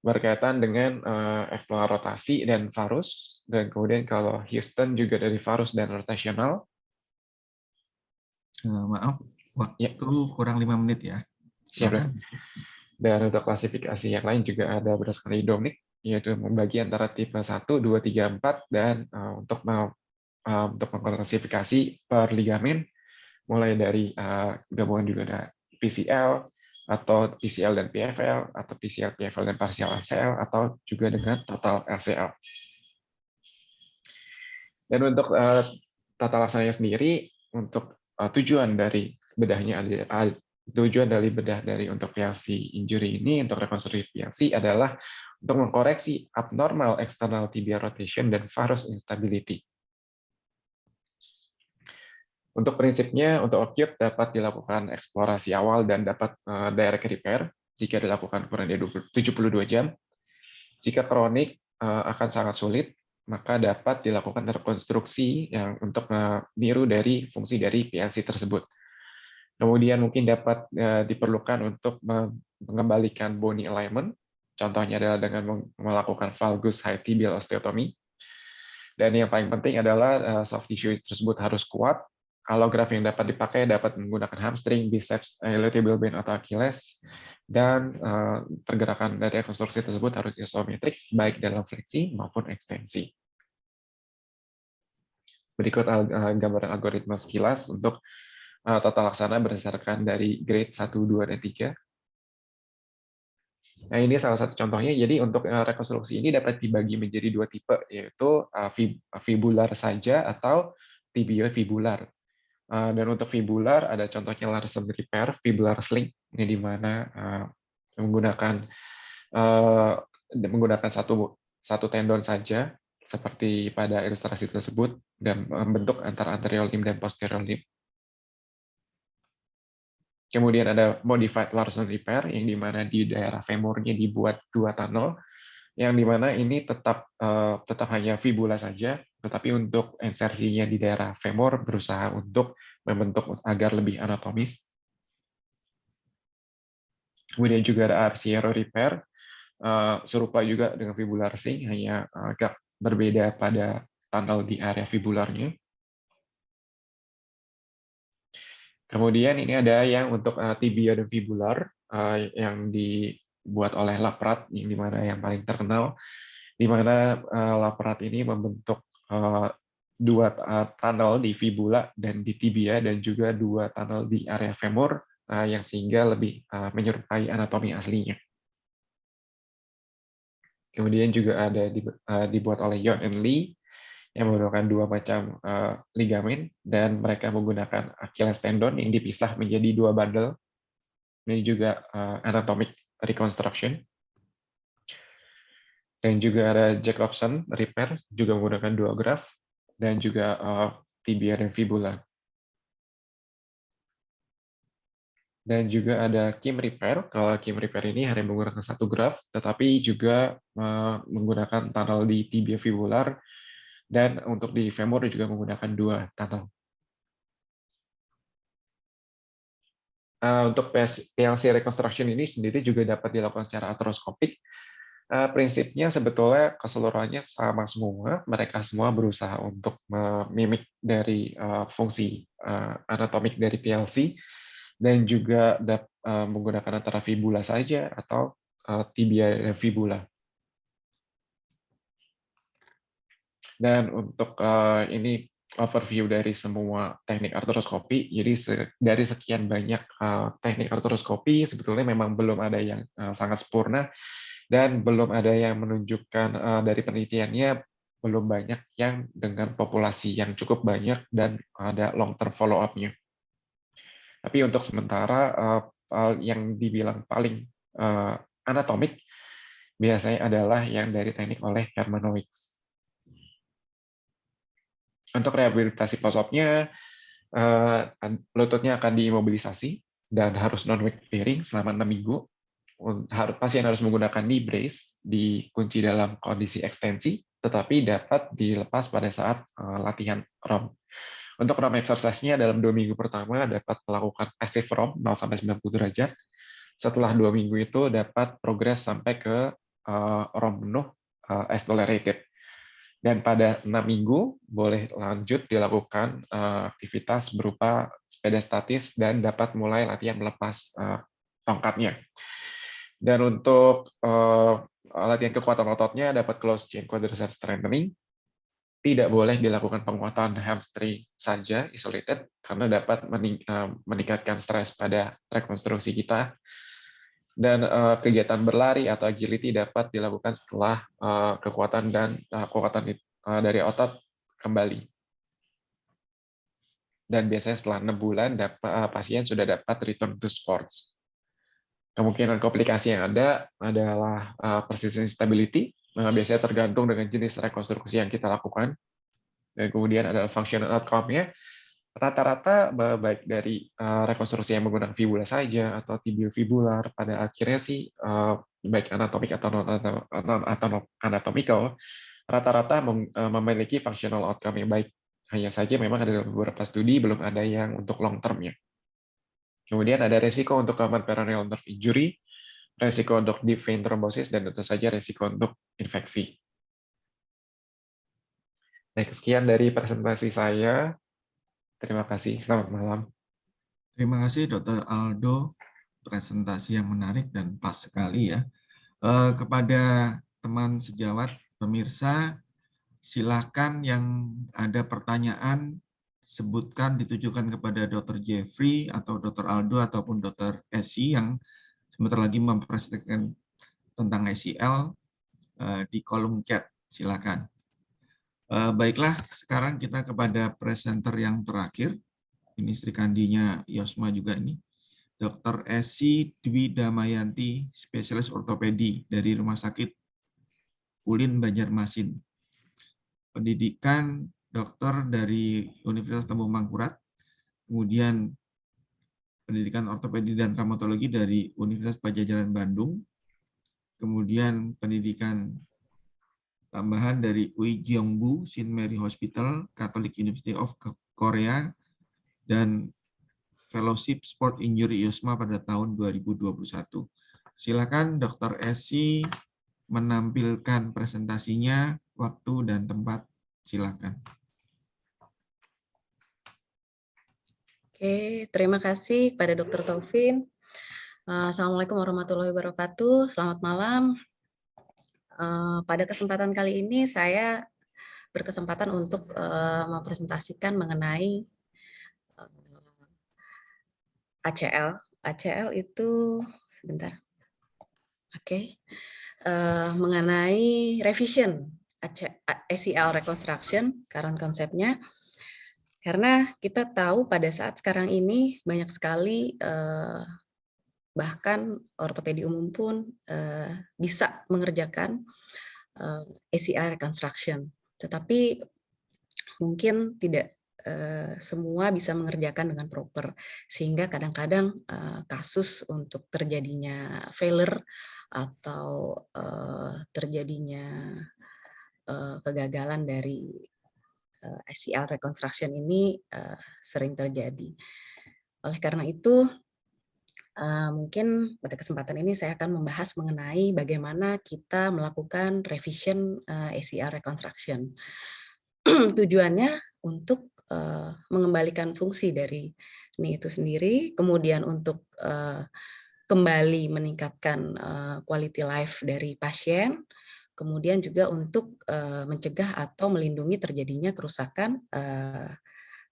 berkaitan dengan eksternal rotasi dan varus, dan kemudian kalau Houston juga dari varus dan rotasional. Maaf, waktu kurang 5 menit ya. Siap. Dan untuk klasifikasi yang lain juga ada berdasarkan Dominic, yaitu membagi antara tipe 1, 2, 3, 4, dan untuk mengklasifikasi per ligamen, mulai dari gabungan juga ada PCL, atau PCL dan PFL, atau PCL, PFL dan partial LCL, atau juga dengan total LCL. Dan untuk tata laksananya sendiri, untuk tujuan dari bedahnya, tujuan dari bedah dari untuk PLC injury ini, untuk rekonstruksi PLC adalah untuk mengkoreksi abnormal external tibial rotation dan varus instability. Untuk prinsipnya, untuk acute dapat dilakukan eksplorasi awal dan dapat direct repair jika dilakukan kurang dari 72 jam. Jika kronik akan sangat sulit, maka dapat dilakukan rekonstruksi yang untuk meniru dari fungsi dari PLC tersebut. Kemudian mungkin dapat diperlukan untuk mengembalikan bony alignment. Contohnya adalah dengan melakukan valgus high tibial osteotomy. Dan yang paling penting adalah soft tissue tersebut harus kuat. Allograft yang dapat dipakai dapat menggunakan hamstring, biceps, iliotibial band atau Achilles. Dan pergerakan dari rekonstruksi tersebut harus isometrik, baik dalam fleksi maupun ekstensi. Berikut gambaran algoritma sekilas untuk tata laksana berdasarkan dari grade 1, 2, dan 3. Nah, ini salah satu contohnya. Jadi untuk rekonstruksi ini dapat dibagi menjadi dua tipe, yaitu fibular saja atau tibiofibular. Dan untuk fibular ada contohnya Larsen repair, fibular sling, ini di mana menggunakan satu tendon saja, seperti pada ilustrasi tersebut, dan membentuk antara anterior limb dan posterior limb. Kemudian ada modified Larsen repair, yang dimana di daerah femurnya dibuat dua tunnel, yang dimana ini tetap hanya fibula saja, tetapi untuk insersinya di daerah femur berusaha untuk membentuk agar lebih anatomis. Kemudian juga ada Arciero repair, serupa juga dengan fibular sling, hanya agak berbeda pada tunnel di area fibularnya. Kemudian ini ada yang untuk tibia dan fibular yang dibuat oleh Laprat, yang dimana yang paling terkenal, di mana Laprat ini membentuk dua tunnel di fibula dan di tibia, dan juga dua tunnel di area femur, yang sehingga lebih menyerupai anatomi aslinya. Kemudian juga ada dibuat oleh Yon and Lee, yang menggunakan dua macam ligamen, dan mereka menggunakan Achilles tendon yang dipisah menjadi dua bundle. Ini juga anatomic reconstruction. Dan juga ada Jacobson repair, juga menggunakan dua graft, dan juga tibia dan fibula. Dan juga ada Kim repair. Kalau Kim repair ini hanya menggunakan satu graft, tetapi juga menggunakan tunnel di tibia fibular, dan untuk di femur juga menggunakan dua tunnel. Untuk PLC reconstruction ini sendiri juga dapat dilakukan secara artroskopik. Prinsipnya sebetulnya keseluruhannya sama semua. Mereka semua berusaha untuk memimik dari fungsi anatomik dari PLC, dan juga menggunakan antara fibula saja atau tibia dan fibula. Dan untuk ini overview dari semua teknik artroskopi. Jadi dari sekian banyak teknik artroskopi, sebetulnya memang belum ada yang sangat sempurna, dan belum ada yang menunjukkan dari penelitiannya, belum banyak yang dengan populasi yang cukup banyak dan ada long term follow up-nya. Tapi untuk sementara yang dibilang paling anatomik biasanya adalah yang dari teknik oleh Hermanowicz. Untuk rehabilitasi post-op-nya, lututnya akan diimobilisasi dan harus non-weight bearing selama 6 minggu. Pasien harus menggunakan knee brace, dikunci dalam kondisi ekstensi, tetapi dapat dilepas pada saat latihan ROM. Untuk ROM exercise-nya dalam 2 minggu pertama dapat melakukan passive ROM 0-90 derajat. Setelah 2 minggu itu dapat progres sampai ke ROM penuh as tolerated. Dan pada 6 minggu boleh lanjut dilakukan aktivitas berupa sepeda statis dan dapat mulai latihan melepas tongkatnya. Dan untuk latihan kekuatan ototnya dapat close chain quadricep strengthening. Tidak boleh dilakukan penguatan hamstring saja isolated, karena dapat meningkatkan stres pada rekonstruksi kita. Dan kegiatan berlari atau agility dapat dilakukan setelah kekuatan dari otot kembali. Dan biasanya setelah 6 bulan pasien sudah dapat return to sports. Kemungkinan komplikasi yang ada adalah persistent stability, biasanya tergantung dengan jenis rekonstruksi yang kita lakukan. Dan kemudian ada functional outcome-nya. Rata-rata baik dari rekonstruksi yang menggunakan fibula saja atau tibiofibular, pada akhirnya sih baik anatomik atau non-anatomical, rata-rata memiliki functional outcome yang baik. Hanya saja memang ada beberapa studi belum ada yang untuk long term-nya. Kemudian ada resiko untuk common peroneal nerve injury, resiko untuk deep vein thrombosis, dan tentu saja resiko untuk infeksi. Nah, sekian dari presentasi saya. Terima kasih. Selamat malam. Terima kasih Dr. Aldo, presentasi yang menarik dan pas sekali ya. Kepada teman sejawat, pemirsa, silakan yang ada pertanyaan sebutkan, ditujukan kepada Dr. Jeffrey atau Dr. Aldo ataupun Dr. Esi yang sebentar lagi mempresentasikan tentang ACL di kolom chat. Silakan. Baiklah, sekarang kita kepada presenter yang terakhir. Ini Sri Kandinya Yosma juga ini. Dr. Esi Dwi Damayanti, spesialis ortopedi dari Rumah Sakit Ulin Banjarmasin. Pendidikan dokter dari Universitas Tembung Mangkurat, kemudian pendidikan ortopedi dan traumatologi dari Universitas Padjadjaran Bandung, kemudian pendidikan tambahan dari Ui Gyeongbu St. Mary Hospital, Catholic University of Korea, dan Fellowship Sport Injury Yosma pada tahun 2021. Silakan Dr. Esi menampilkan presentasinya, waktu dan tempat. Silakan. Oke, terima kasih kepada Dr. Taufin. Assalamualaikum warahmatullahi wabarakatuh. Selamat malam. Pada kesempatan kali ini saya berkesempatan untuk mempresentasikan mengenai ACL. ACL itu sebentar. Oke. Mengenai revision ACL reconstruction, current konsepnya. Karena kita tahu pada saat sekarang ini banyak sekali bahkan ortopedi umum pun bisa mengerjakan ACL reconstruction, tetapi mungkin tidak semua bisa mengerjakan dengan proper, sehingga kadang-kadang kasus untuk terjadinya failure atau terjadinya kegagalan dari ACL reconstruction ini sering terjadi. Oleh karena itu, mungkin pada kesempatan ini saya akan membahas mengenai bagaimana kita melakukan revision ACL reconstruction. Tujuannya untuk mengembalikan fungsi dari knee itu sendiri, kemudian untuk kembali meningkatkan quality life dari pasien, kemudian juga untuk mencegah atau melindungi terjadinya kerusakan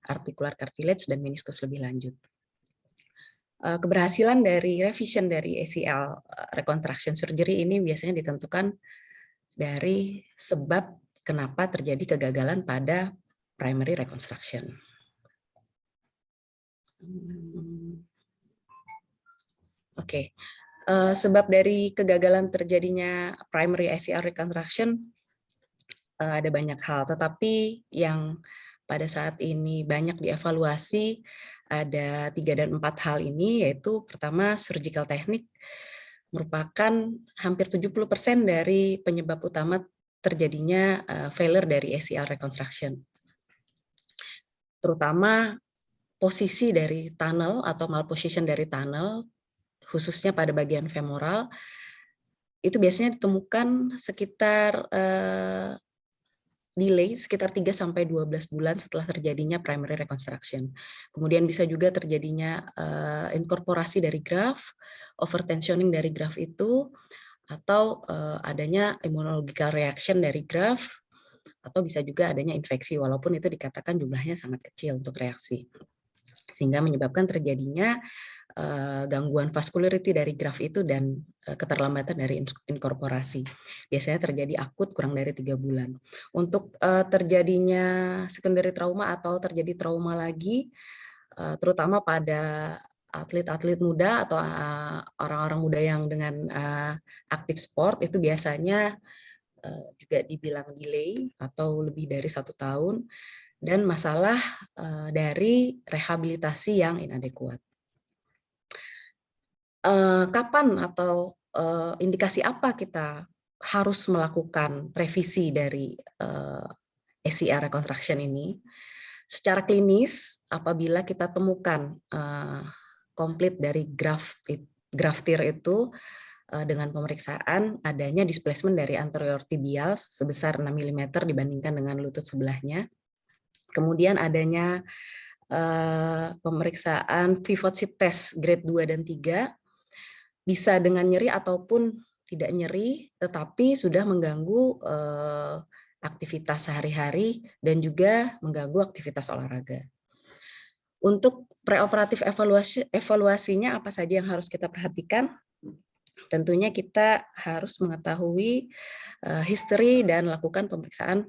articular cartilage dan meniskus lebih lanjut. Keberhasilan dari revision dari ACL reconstruction surgery ini biasanya ditentukan dari sebab kenapa terjadi kegagalan pada primary reconstruction. Oke. Sebab dari kegagalan terjadinya primary ACL reconstruction ada banyak hal, tetapi yang pada saat ini banyak dievaluasi ada 3 dan 4 hal ini, yaitu pertama surgical technique merupakan hampir 70% dari penyebab utama terjadinya failure dari ACL reconstruction. Terutama posisi dari tunnel atau malposition dari tunnel, khususnya pada bagian femoral, itu biasanya ditemukan sekitar delay sekitar 3-12 bulan setelah terjadinya primary reconstruction. Kemudian bisa juga terjadinya inkorporasi dari graft, overtensioning dari graft itu, atau adanya immunological reaction dari graft, atau bisa juga adanya infeksi, walaupun itu dikatakan jumlahnya sangat kecil untuk reaksi. Sehingga menyebabkan terjadinya gangguan vascularity dari graft itu dan keterlambatan dari inkorporasi. Biasanya terjadi akut kurang dari 3 bulan. Untuk terjadinya secondary trauma atau terjadi trauma lagi, terutama pada atlet-atlet muda atau orang-orang muda yang dengan aktif sport itu biasanya juga dibilang delay atau lebih dari 1 tahun, dan masalah dari rehabilitasi yang inadekuat. Kapan atau indikasi apa kita harus melakukan revisi dari ACR reconstruction ini? Secara klinis, apabila kita temukan komplit dari graftir itu dengan pemeriksaan adanya displacement dari anterior tibial sebesar 6 mm dibandingkan dengan lutut sebelahnya. Kemudian adanya pemeriksaan pivot SIP test grade 2 dan 3, bisa dengan nyeri ataupun tidak nyeri, tetapi sudah mengganggu aktivitas sehari-hari dan juga mengganggu aktivitas olahraga. Untuk preoperatif evaluasinya apa saja yang harus kita perhatikan? Tentunya kita harus mengetahui history dan lakukan pemeriksaan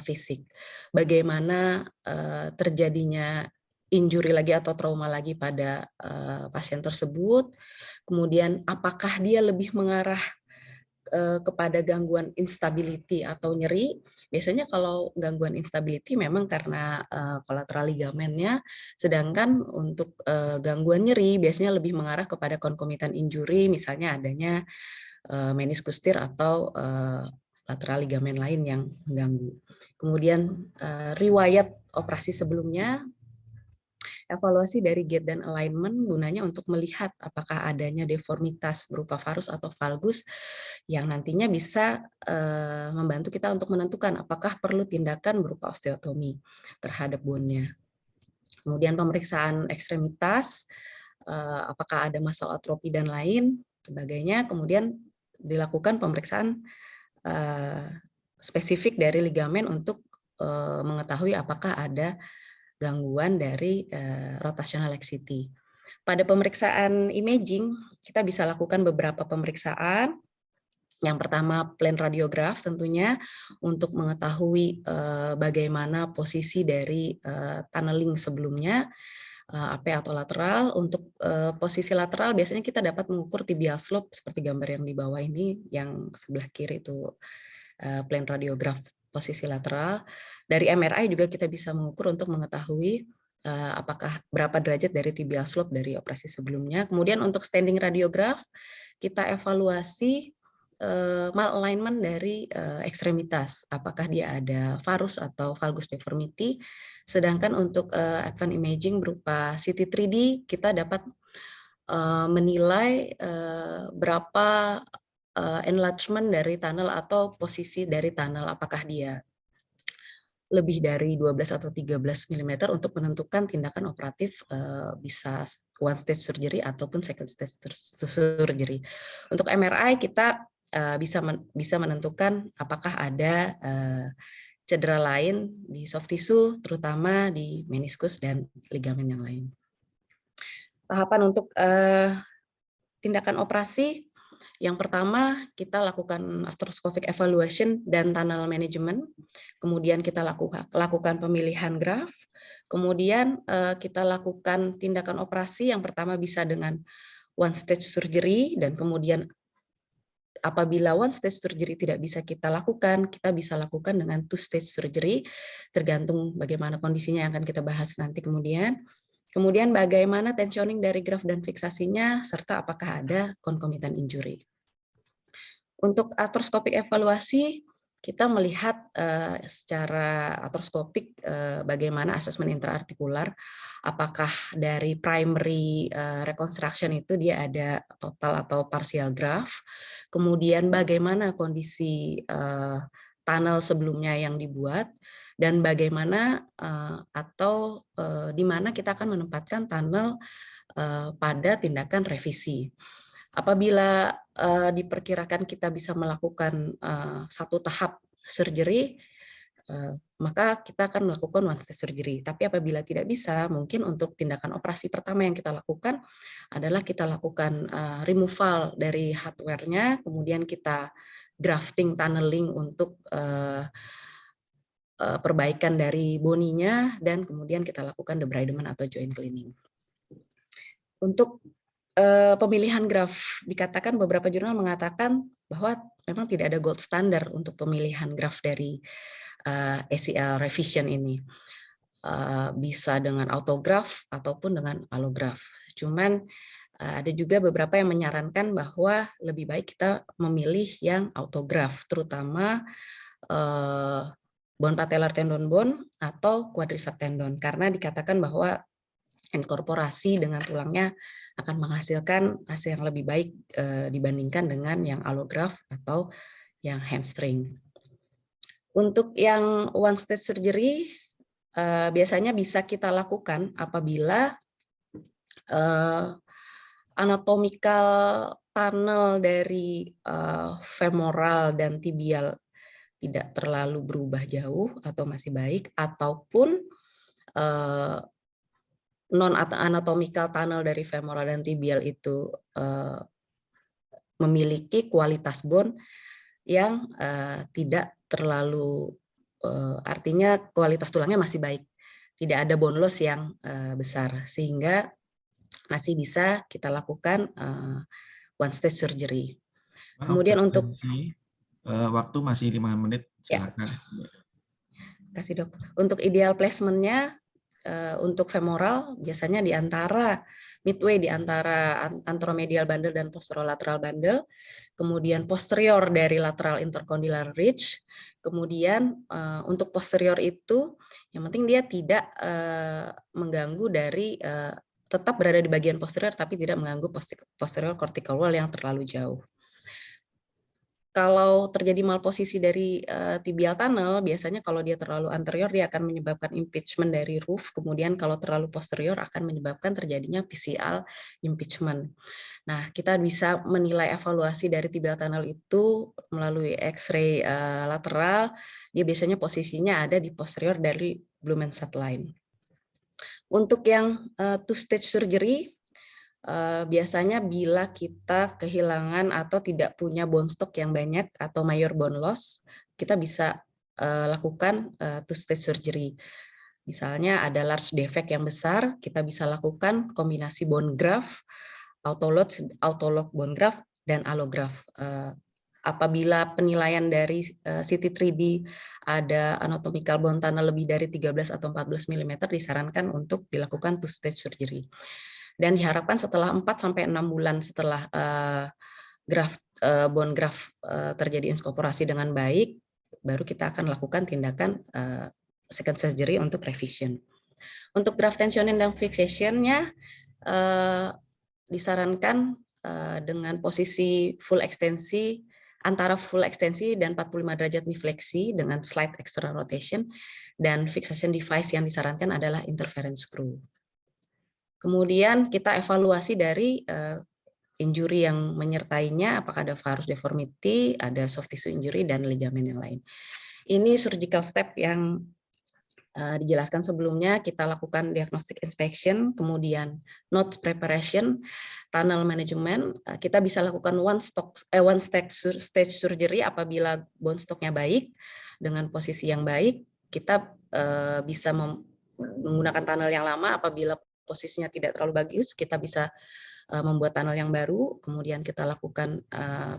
fisik. Bagaimana terjadinya injury lagi atau trauma lagi pada pasien tersebut. Kemudian apakah dia lebih mengarah kepada gangguan instability atau nyeri. Biasanya kalau gangguan instability memang karena kolateral ligamennya, sedangkan untuk gangguan nyeri biasanya lebih mengarah kepada concomitant injury, misalnya adanya meniskus tear atau lateral ligamen lain yang mengganggu. Kemudian riwayat operasi sebelumnya, evaluasi dari gait dan alignment gunanya untuk melihat apakah adanya deformitas berupa varus atau valgus yang nantinya bisa membantu kita untuk menentukan apakah perlu tindakan berupa osteotomi terhadap bone-nya. Kemudian pemeriksaan ekstremitas, apakah ada muscle atrofi dan lain sebagainya. Kemudian dilakukan pemeriksaan spesifik dari ligamen untuk mengetahui apakah ada gangguan dari rotational laxity. Pada pemeriksaan imaging, kita bisa lakukan beberapa pemeriksaan. Yang pertama plain radiograf tentunya untuk mengetahui bagaimana posisi dari tunneling sebelumnya, AP atau lateral. Untuk posisi lateral biasanya kita dapat mengukur tibial slope seperti gambar yang di bawah ini, yang sebelah kiri itu plain radiograf posisi lateral. Dari MRI juga kita bisa mengukur untuk mengetahui apakah berapa derajat dari tibial slope dari operasi sebelumnya. Kemudian untuk standing radiograf, kita evaluasi malalignment dari ekstremitas, apakah dia ada varus atau valgus deformity. Sedangkan untuk advanced imaging berupa CT 3D, kita dapat menilai berapa enlargement dari tunnel atau posisi dari tunnel, apakah dia lebih dari 12 atau 13 mm untuk menentukan tindakan operatif bisa one stage surgery ataupun second stage surgery. Untuk MRI kita bisa menentukan apakah ada cedera lain di soft tissue, terutama di meniskus dan ligamen yang lain. Tahapan untuk tindakan operasi, yang pertama kita lakukan arthroscopic evaluation dan tunnel management, kemudian kita lakukan pemilihan graf, kemudian kita lakukan tindakan operasi. Yang pertama bisa dengan one stage surgery, dan kemudian apabila one stage surgery tidak bisa kita bisa lakukan dengan two stage surgery, tergantung bagaimana kondisinya yang akan kita bahas nanti kemudian. Kemudian bagaimana tensioning dari graf dan fiksasinya, serta apakah ada concomitant injury. Untuk arthroscopic evaluasi, kita melihat secara arthroskopik bagaimana asesmen intraartikular, apakah dari primary reconstruction itu dia ada total atau partial graft, kemudian bagaimana kondisi tunnel sebelumnya yang dibuat, dan bagaimana atau di mana kita akan menempatkan tunnel pada tindakan revisi. Apabila diperkirakan kita bisa melakukan satu tahap surgery, maka kita akan melakukan one stage surgery. Tapi apabila tidak bisa, mungkin untuk tindakan operasi pertama yang kita lakukan adalah kita lakukan removal dari hardware-nya, kemudian kita grafting tunneling untuk perbaikan dari boninya, dan kemudian kita lakukan debridement atau joint cleaning. Untuk pemilihan graf, dikatakan beberapa jurnal mengatakan bahwa memang tidak ada gold standard untuk pemilihan graf dari ACL revision ini. Bisa dengan autograf ataupun dengan allograf. Cuman ada juga beberapa yang menyarankan bahwa lebih baik kita memilih yang autograf, terutama bone patellar tendon bone atau quadriceps tendon, karena dikatakan bahwa inkorporasi dengan tulangnya akan menghasilkan hasil yang lebih baik dibandingkan dengan yang allograf atau yang hamstring. Untuk yang one stage surgery biasanya bisa kita lakukan apabila anatomical tunnel dari femoral dan tibial tidak terlalu berubah jauh atau masih baik, ataupun non anatomical tunnel dari femoral dan tibial itu memiliki kualitas bone yang tidak terlalu, artinya kualitas tulangnya masih baik, tidak ada bone loss yang besar, sehingga masih bisa kita lakukan one stage surgery. Kemudian untuk waktu masih 5 menit, silakan. Ya. Kasih dok. Untuk ideal placement-nya untuk femoral biasanya di antara midway di antara anteromedial bundle dan posterolateral bundle, kemudian posterior dari lateral intercondylar ridge, kemudian untuk posterior itu yang penting dia tidak mengganggu dari tetap berada di bagian posterior tapi tidak mengganggu posterior cortical wall yang terlalu jauh. Kalau terjadi malposisi dari tibial tunnel, biasanya kalau dia terlalu anterior dia akan menyebabkan impingement dari roof, kemudian kalau terlalu posterior akan menyebabkan terjadinya PCL impingement. Nah, kita bisa menilai evaluasi dari tibial tunnel itu melalui X-ray lateral, dia biasanya posisinya ada di posterior dari Blumenstadt line. Untuk yang two-stage surgery, biasanya bila kita kehilangan atau tidak punya bone stock yang banyak atau major bone loss, kita bisa lakukan two-stage surgery. Misalnya ada large defect yang besar, kita bisa lakukan kombinasi bone graft, autolog bone graft, dan allograft. Apabila penilaian dari CT 3D ada anatomical bone tunnel lebih dari 13 atau 14 mm, disarankan untuk dilakukan two-stage surgery. Dan diharapkan setelah 4-6 bulan setelah bone graft terjadi inkorporasi dengan baik, baru kita akan lakukan tindakan second surgery untuk revision. Untuk graft tensioning dan fixation-nya disarankan dengan posisi full ekstensi, antara full ekstensi dan 45 derajat nifleksi dengan slight external rotation, dan fixation device yang disarankan adalah interference screw. Kemudian kita evaluasi dari injury yang menyertainya, apakah ada varus deformity, ada soft tissue injury, dan ligamen yang lain. Ini surgical step yang dijelaskan sebelumnya. Kita lakukan diagnostic inspection, kemudian notes preparation, tunnel management. Kita bisa lakukan one stage surgery apabila bone stocknya baik, dengan posisi yang baik. Kita bisa menggunakan tunnel yang lama. Apabila posisinya tidak terlalu bagus, kita bisa membuat tunnel yang baru, kemudian kita lakukan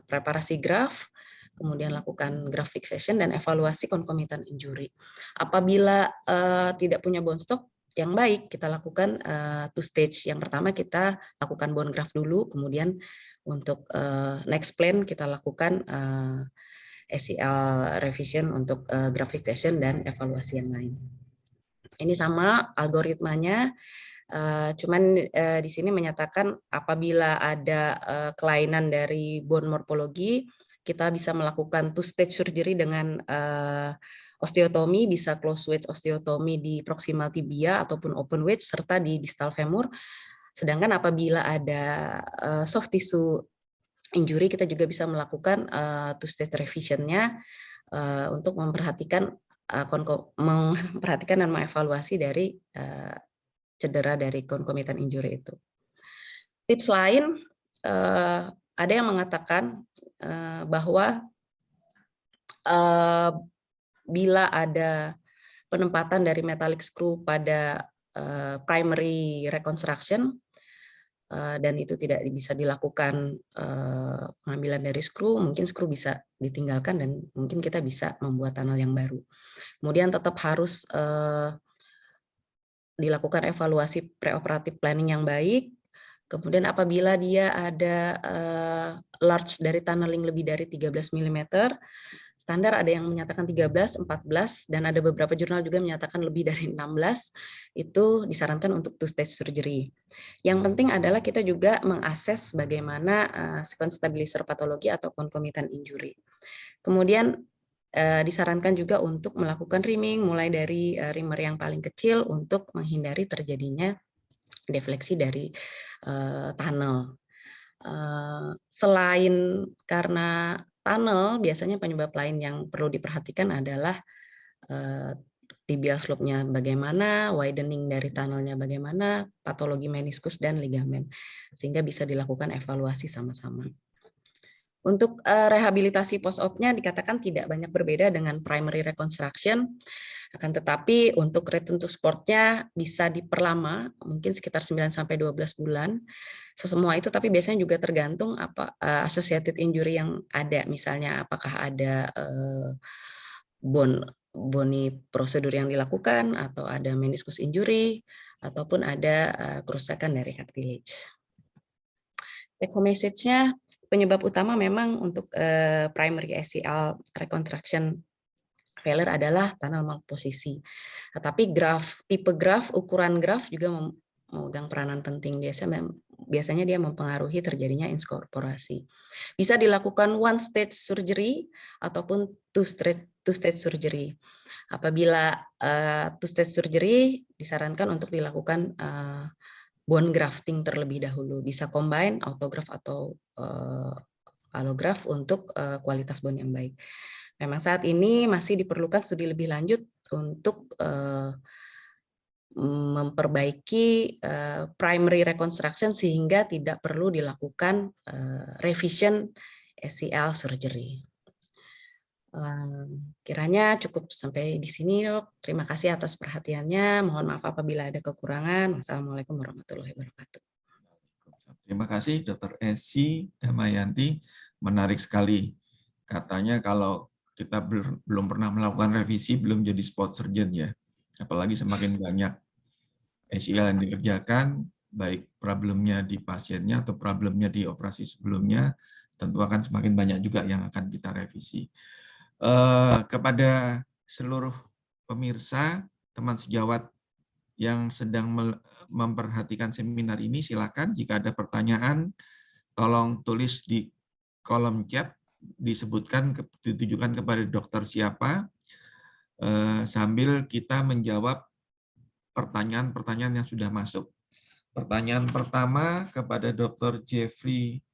preparasi graft, kemudian lakukan graft fixation, dan evaluasi concomitant injury. Apabila tidak punya bone stock yang baik, kita lakukan two stage. Yang pertama kita lakukan bone graft dulu, kemudian untuk next plan kita lakukan ACL revision untuk graft fixation dan evaluasi yang lain. Ini sama algoritmanya. Cuman di sini menyatakan apabila ada kelainan dari bone morphology, kita bisa melakukan two stage surgery dengan osteotomi, bisa close wedge osteotomi di proximal tibia ataupun open wedge serta di distal femur. Sedangkan apabila ada soft tissue injury, kita juga bisa melakukan two stage revision-nya untuk memperhatikan dan mengevaluasi dari cedera dari concomitant injury itu. Tips lain, ada yang mengatakan bahwa bila ada penempatan dari metallic screw pada primary reconstruction, dan itu tidak bisa dilakukan pengambilan dari skru, mungkin skru bisa ditinggalkan dan mungkin kita bisa membuat tunnel yang baru. Kemudian tetap harus dilakukan evaluasi preoperatif planning yang baik. Kemudian apabila dia ada large dari tunneling lebih dari 13 mm, standar ada yang menyatakan 13, 14, dan ada beberapa jurnal juga menyatakan lebih dari 16, itu disarankan untuk two-stage surgery. Yang penting adalah kita juga mengakses bagaimana sequence stabilizer patologi atau concomitant injury. Kemudian disarankan juga untuk melakukan rimming, mulai dari rimmer yang paling kecil untuk menghindari terjadinya defleksi dari tunnel. Selain karena tunnel, biasanya penyebab lain yang perlu diperhatikan adalah tibial slope-nya bagaimana, widening dari tunnelnya bagaimana, patologi meniskus dan ligamen, sehingga bisa dilakukan evaluasi sama-sama. Untuk rehabilitasi post-op-nya dikatakan tidak banyak berbeda dengan primary reconstruction, akan tetapi untuk return to sport-nya bisa diperlama, mungkin sekitar 9-12 bulan. Semua itu tapi biasanya juga tergantung apa associated injury yang ada, misalnya apakah ada bony prosedur yang dilakukan, atau ada meniscus injury, ataupun ada kerusakan dari cartilage. Take home message-nya, penyebab utama memang untuk primary ACL reconstruction failure adalah tunnel malposisi. Tetapi tipe graf, ukuran graf juga memegang peranan penting. Biasanya dia mempengaruhi terjadinya inkorporasi. Bisa dilakukan one stage surgery ataupun two stage surgery. Apabila two stage surgery disarankan untuk dilakukan bone grafting terlebih dahulu. Bisa combine autograft atau allograft untuk kualitas bone yang baik. Memang saat ini masih diperlukan studi lebih lanjut untuk memperbaiki primary reconstruction sehingga tidak perlu dilakukan revision ACL surgery. Kiranya cukup sampai di sini, Dok. Terima kasih atas perhatiannya. Mohon maaf apabila ada kekurangan. Wassalamualaikum warahmatullahi wabarakatuh. Terima kasih, Dr. Esi Damayanti. Menarik sekali. Katanya kalau kita belum pernah melakukan revisi, belum jadi sport surgeon ya. Apalagi semakin banyak ACL yang dikerjakan, baik problemnya di pasiennya atau problemnya di operasi sebelumnya, tentu akan semakin banyak juga yang akan kita revisi. Kepada seluruh pemirsa, teman sejawat yang sedang memperhatikan seminar ini, silakan jika ada pertanyaan, tolong tulis di kolom chat, ditujukan kepada dokter siapa, sambil kita menjawab pertanyaan-pertanyaan yang sudah masuk. Pertanyaan pertama kepada Dr. Jeffrey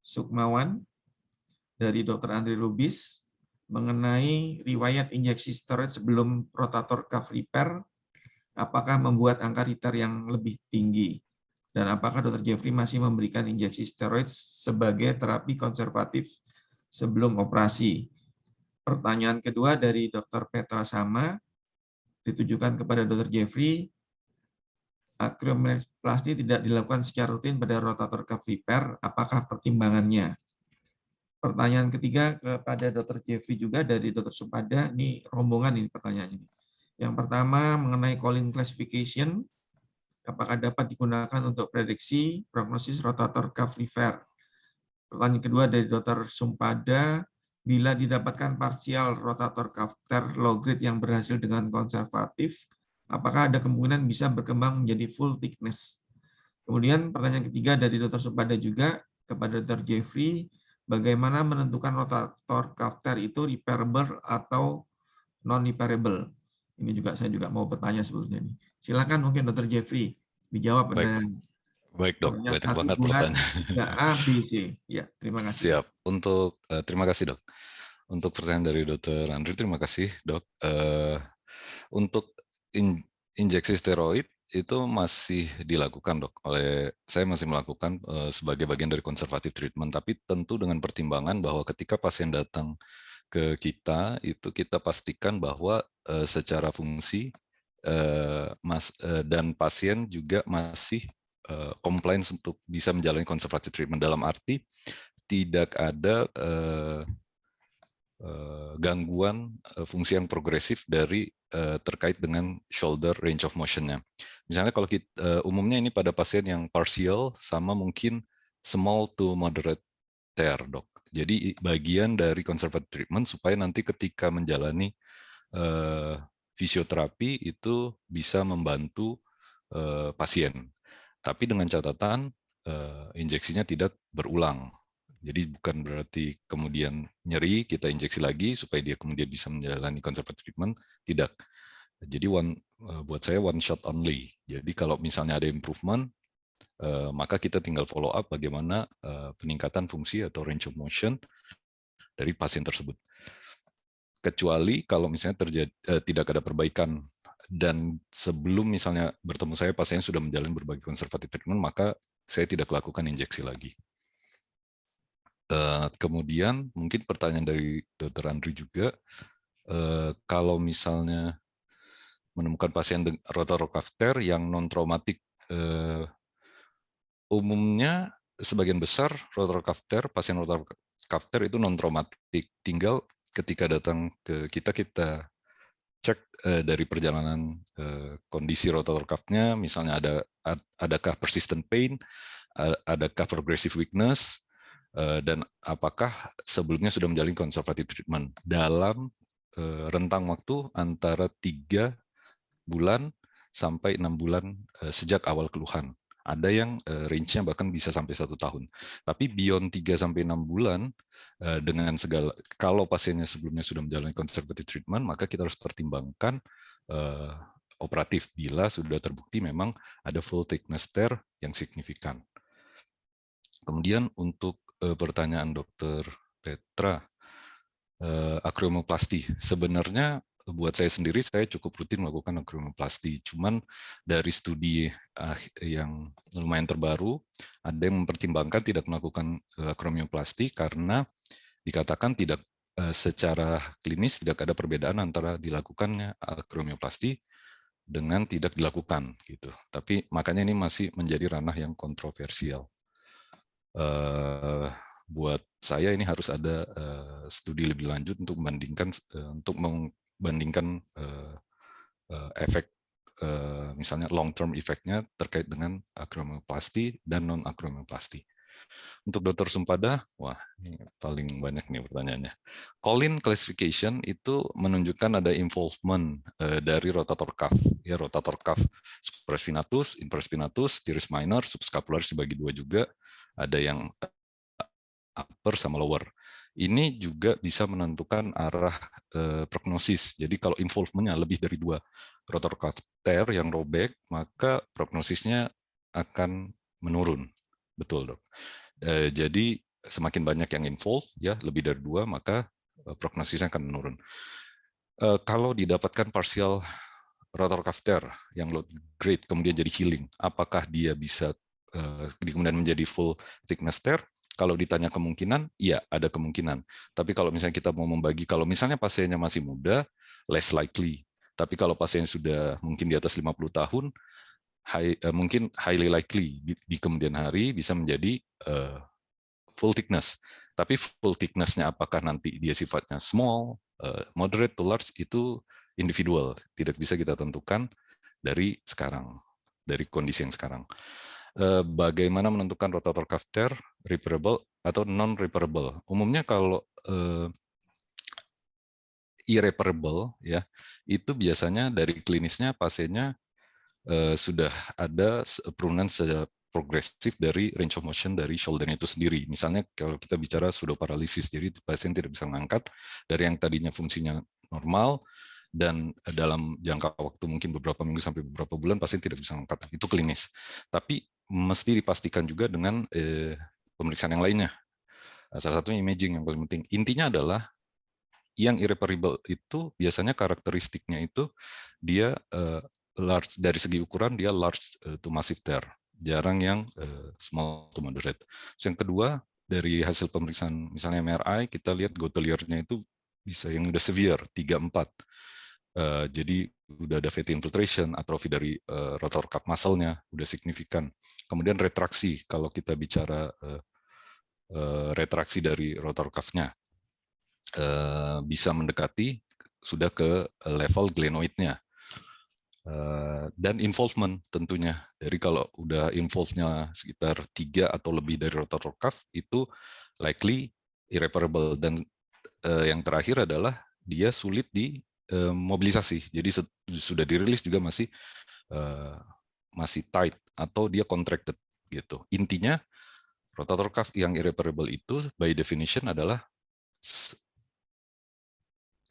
Sukmawan dari Dr. Andri Lubis mengenai riwayat injeksi steroid sebelum rotator cuff repair, apakah membuat angka return yang lebih tinggi? Dan apakah Dr. Jeffrey masih memberikan injeksi steroid sebagai terapi konservatif sebelum operasi? Pertanyaan kedua dari Dr. Petra Sama, ditujukan kepada Dr. Jeffrey, akriomenoplasti tidak dilakukan secara rutin pada rotator cuff repair, apakah pertimbangannya? Pertanyaan ketiga kepada Dr. Jeffrey juga dari Dr. Supada, ini rombongan ini pertanyaannya. Yang pertama mengenai Collins classification, apakah dapat digunakan untuk prediksi prognosis rotator cuff repair? Pertanyaan kedua dari Dr. Sumpada, bila didapatkan partial rotator cuff tear low grade yang berhasil dengan konservatif, apakah ada kemungkinan bisa berkembang menjadi full thickness? Kemudian pertanyaan ketiga dari Dr. Sumpada juga kepada Dr. Jeffrey, bagaimana menentukan rotator cuff tear itu repairable atau non-repairable? Ini juga saya juga mau bertanya sebelumnya nih. Silakan mungkin Dr. Jeffrey dijawab. Baik Dok, banyak banget pertanyaan. Ya, A, B, C. Ya, terima kasih. Siap. Terima kasih Dok. Untuk pertanyaan dari Dr. Andri, terima kasih Dok. Untuk injeksi steroid itu masih dilakukan Dok. Saya masih melakukan sebagai bagian dari konservatif treatment, tapi tentu dengan pertimbangan bahwa ketika pasien datang ke kita, itu kita pastikan bahwa secara fungsi dan pasien juga masih compliance untuk bisa menjalani conservative treatment, dalam arti tidak ada gangguan fungsi yang progresif dari terkait dengan shoulder range of motion-nya. Misalnya kalau kita, umumnya ini pada pasien yang partial sama mungkin small to moderate tear, dok. Jadi bagian dari conservative treatment supaya nanti ketika menjalani fisioterapi itu bisa membantu pasien. Tapi dengan catatan injeksinya tidak berulang. Jadi bukan berarti kemudian nyeri kita injeksi lagi supaya dia kemudian bisa menjalani conservative treatment, tidak. Jadi buat saya one shot only. Jadi kalau misalnya ada improvement, maka kita tinggal follow up bagaimana peningkatan fungsi atau range of motion dari pasien tersebut. Kecuali kalau misalnya tidak ada perbaikan dan sebelum misalnya bertemu saya pasien sudah menjalani berbagai conservative treatment, maka saya tidak lakukan injeksi lagi. Kemudian mungkin pertanyaan dari Dr. Andri juga, kalau misalnya menemukan pasien rotator cuff tear yang non traumatik, umumnya sebagian besar rotator cuff tear, pasien rotator cuff tear itu non traumatik. Tinggal ketika datang ke kita cek dari perjalanan kondisi rotator cuff-nya, misalnya adakah persistent pain, adakah progressive weakness, dan apakah sebelumnya sudah menjalani conservative treatment dalam rentang waktu antara 3 bulan sampai 6 bulan sejak awal keluhan. Ada yang range-nya bahkan bisa sampai 1 tahun. Tapi beyond 3 sampai 6 bulan dengan segala, kalau pasiennya sebelumnya sudah menjalani conservative treatment, maka kita harus pertimbangkan operatif bila sudah terbukti memang ada full thickness tear yang signifikan. Kemudian untuk pertanyaan Dr. Petra, akromioplasti. Sebenarnya buat saya sendiri, saya cukup rutin melakukan akromioplasti. Cuman dari studi yang lumayan terbaru, ada yang mempertimbangkan tidak melakukan akromioplasti karena dikatakan tidak secara klinis tidak ada perbedaan antara dilakukannya akromioplasti dengan tidak dilakukan gitu. Tapi makanya ini masih menjadi ranah yang kontroversial. Buat saya ini harus ada studi lebih lanjut untuk membandingkan efek misalnya long term efeknya terkait dengan akromioplasti dan non akromioplasti. Untuk Dr. Sumpada, wah ini paling banyak nih pertanyaannya. Collin classification itu menunjukkan ada involvement dari rotator cuff, ya rotator cuff supraspinatus, infraspinatus, teres minor, subscapularis dibagi 2 juga, ada yang upper sama lower. Ini juga bisa menentukan arah prognosis. Jadi kalau involvementnya lebih dari 2 rotator cuff tear yang robek, maka prognosisnya akan menurun. Betul, dok. Jadi semakin banyak yang involve, ya lebih dari 2, maka prognosisnya akan menurun. Kalau didapatkan partial rotator cuff tear yang low grade kemudian jadi healing, apakah dia bisa kemudian menjadi full thickness tear? Kalau ditanya kemungkinan, iya ada kemungkinan. Tapi kalau misalnya kita mau membagi, kalau misalnya pasiennya masih muda, less likely. Tapi kalau pasien sudah mungkin di atas 50 tahun, mungkin highly likely di kemudian hari bisa menjadi full thickness. Tapi full thickness-nya apakah nanti dia sifatnya small, moderate to large, itu individual. Tidak bisa kita tentukan dari sekarang, dari kondisi yang sekarang. Bagaimana menentukan rotator cuff tear, repairable atau non-repairable? Umumnya kalau irreparable, ya, itu biasanya dari klinisnya pasiennya sudah ada penurunan secara progresif dari range of motion dari shoulder itu sendiri. Misalnya kalau kita bicara pseudoparalisis, jadi pasien tidak bisa mengangkat dari yang tadinya fungsinya normal, dan dalam jangka waktu mungkin beberapa minggu sampai beberapa bulan pasien tidak bisa mengangkat. Itu klinis. Tapi mesti dipastikan juga dengan pemeriksaan yang lainnya. Salah satunya imaging yang paling penting. Intinya adalah yang irreparable itu biasanya karakteristiknya itu dia large, dari segi ukuran dia large to massive tear, jarang yang small to moderate. So, yang kedua, dari hasil pemeriksaan misalnya MRI kita lihat gouteliernya itu bisa yang udah severe 3-4. Jadi udah ada fatty infiltration, atrofi dari rotor cuff muscle-nya udah signifikan. Kemudian retraksi, kalau kita bicara retraksi dari rotor cuff-nya bisa mendekati sudah ke level glenoid-nya. Dan involvement tentunya. Jadi kalau udah involve-nya sekitar 3 atau lebih dari rotor cuff, itu likely irreparable. Dan yang terakhir adalah dia sulit di mobilisasi. Jadi sudah dirilis juga masih tight atau dia contracted gitu. Intinya rotator cuff yang irreparable itu by definition adalah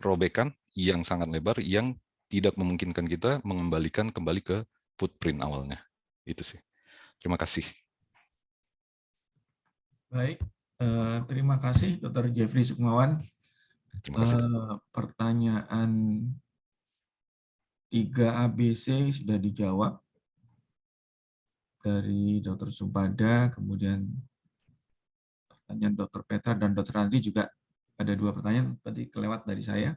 robekan yang sangat lebar yang tidak memungkinkan kita mengembalikan kembali ke footprint awalnya. Itu sih. Terima kasih. Baik, terima kasih Dr. Jeffrey Sukmawan. Terima kasih. Pertanyaan 3 ABC sudah dijawab dari Dr. Subada, kemudian pertanyaan Dr. Petra dan Dr. Andri juga ada 2 pertanyaan tadi kelewat dari saya.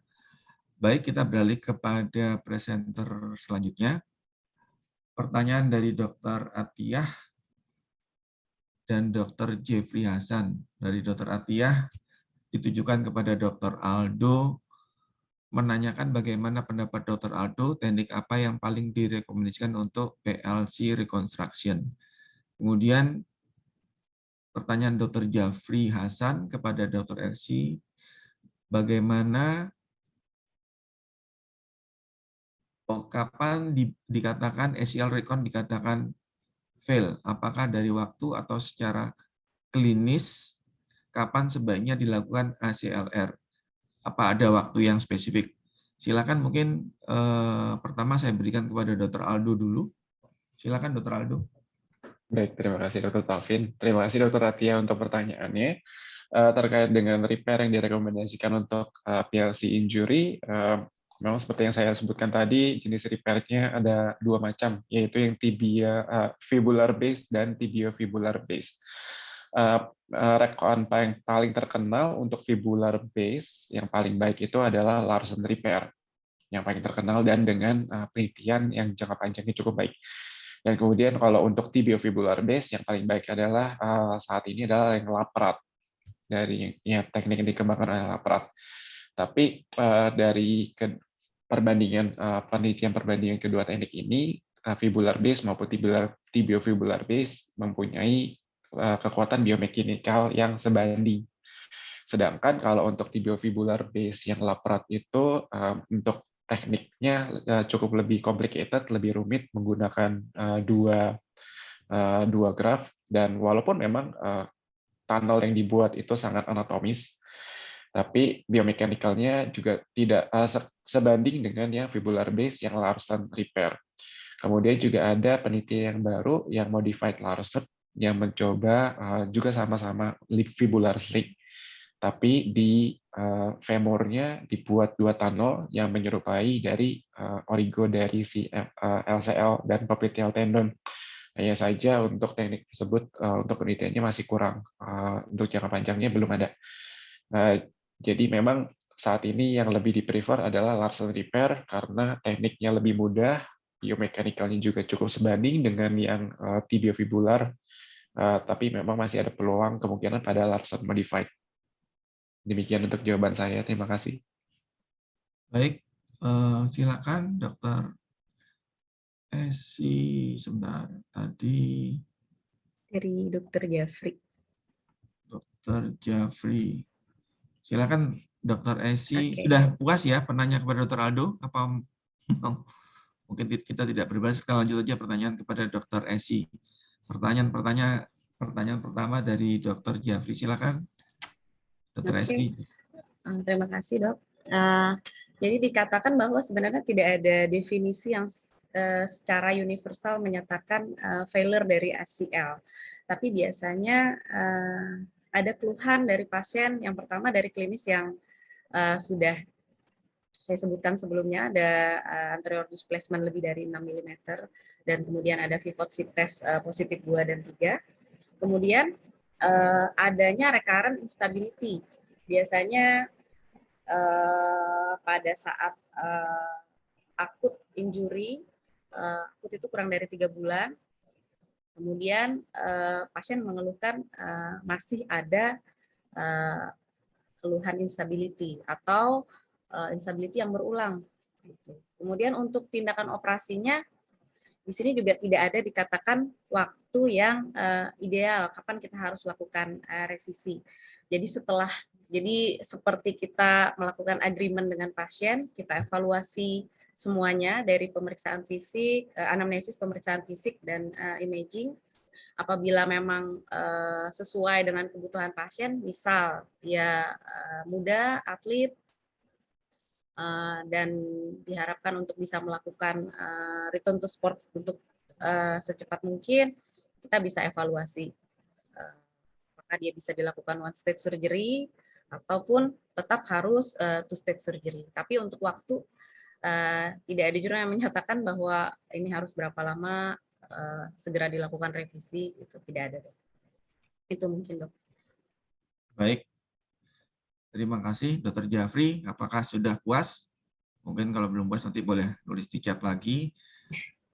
Baik, kita beralih kepada presenter selanjutnya. Pertanyaan dari Dr. Atiyah dan Dr. Jeffrey Hasan. Dari Dr. Atiyah ditujukan kepada Dr. Aldo, menanyakan bagaimana pendapat Dr. Aldo, teknik apa yang paling direkomendasikan untuk PLC reconstruction. Kemudian pertanyaan Dr. Jeffrey Hasan kepada Dr. RC, bagaimana kapan dikatakan ACL recon dikatakan fail? Apakah dari waktu atau secara klinis, kapan sebaiknya dilakukan ACLR? Apa ada waktu yang spesifik? Silakan mungkin pertama saya berikan kepada Dr. Aldo dulu. Silakan Dr. Aldo. Baik, terima kasih Dr. Taufin. Terima kasih Dr. Atia untuk pertanyaannya. Terkait dengan repair yang direkomendasikan untuk PLC injury, memang seperti yang saya sebutkan tadi, jenis repair-nya ada 2 macam, yaitu yang tibia fibular base dan tibiofibular base. Rekon yang paling terkenal untuk fibular base yang paling baik itu adalah Larsen repair, yang paling terkenal dan dengan penelitian yang jangka panjangnya cukup baik. Dan kemudian kalau untuk tibiofibular base yang paling baik adalah saat ini adalah yang Laprat, dari ya, teknik yang dikembangkan oleh Laprat. Tapi dari penelitian perbandingan kedua teknik ini, fibular base maupun tibiofibular base mempunyai kekuatan biomekanikal yang sebanding. Sedangkan kalau untuk tibiofibular base yang Laprat itu untuk tekniknya cukup lebih complicated, lebih rumit, menggunakan dua graf, dan walaupun memang tunnel yang dibuat itu sangat anatomis, tapi biomekanikalnya juga tidak sebanding dengan yang fibular base yang Larsen repair. Kemudian juga ada penelitian yang baru yang modified Larsen yang mencoba juga sama-sama fibular sling, tapi di femurnya dibuat 2 tunnel yang menyerupai dari origo dari si LCL dan popliteal tendon. Hanya saja untuk teknik tersebut untuk penelitiannya masih kurang, untuk jangka panjangnya belum ada. Jadi memang saat ini yang lebih di-prefer adalah Larsen repair karena tekniknya lebih mudah, biomekanikalnya juga cukup sebanding dengan yang tibiofibular, tapi memang masih ada peluang kemungkinan pada Larsen modified. Demikian untuk jawaban saya. Terima kasih. Baik, silakan Dr. Esi, sebentar. Tadi Dari Dr. Jeffrey. Dr. Jeffrey. Silakan Dr. Esi. Oke. Sudah puas ya penanya kepada Dr. Aldo? Apa mungkin kita tidak berbahas, kita lanjut aja pertanyaan kepada Dr. Esi. Pertanyaan pertama dari Dr. Jeffrey. Silakan Dr. Esi. Terima kasih, Dok. Jadi dikatakan bahwa sebenarnya tidak ada definisi yang secara universal menyatakan failure dari ACL. Tapi biasanya ada keluhan dari pasien. Yang pertama dari klinis yang sudah saya sebutkan sebelumnya, ada anterior displacement lebih dari 6 mm, dan kemudian ada pivot SIP test positif 2 dan 3. Kemudian adanya recurrent instability. Biasanya pada saat akut injury, akut itu kurang dari 3 bulan, kemudian pasien mengeluhkan masih ada keluhan instability atau instability yang berulang. Kemudian untuk tindakan operasinya, di sini juga tidak ada dikatakan waktu yang ideal kapan kita harus lakukan revisi. Jadi seperti kita melakukan agreement dengan pasien, kita evaluasi semuanya dari pemeriksaan fisik, anamnesis, pemeriksaan fisik dan imaging. Apabila memang sesuai dengan kebutuhan pasien, misal dia muda, atlet, dan diharapkan untuk bisa melakukan return to sports untuk secepat mungkin, kita bisa evaluasi apakah dia bisa dilakukan one stage surgery ataupun tetap harus two stage surgery. Tapi untuk waktu tidak ada jurnal yang menyatakan bahwa ini harus berapa lama segera dilakukan revisi, itu tidak ada, Dok. Itu mungkin, Dok. Baik. Terima kasih, Dr. Jafri. Apakah sudah puas? Mungkin kalau belum puas nanti boleh nulis di chat lagi.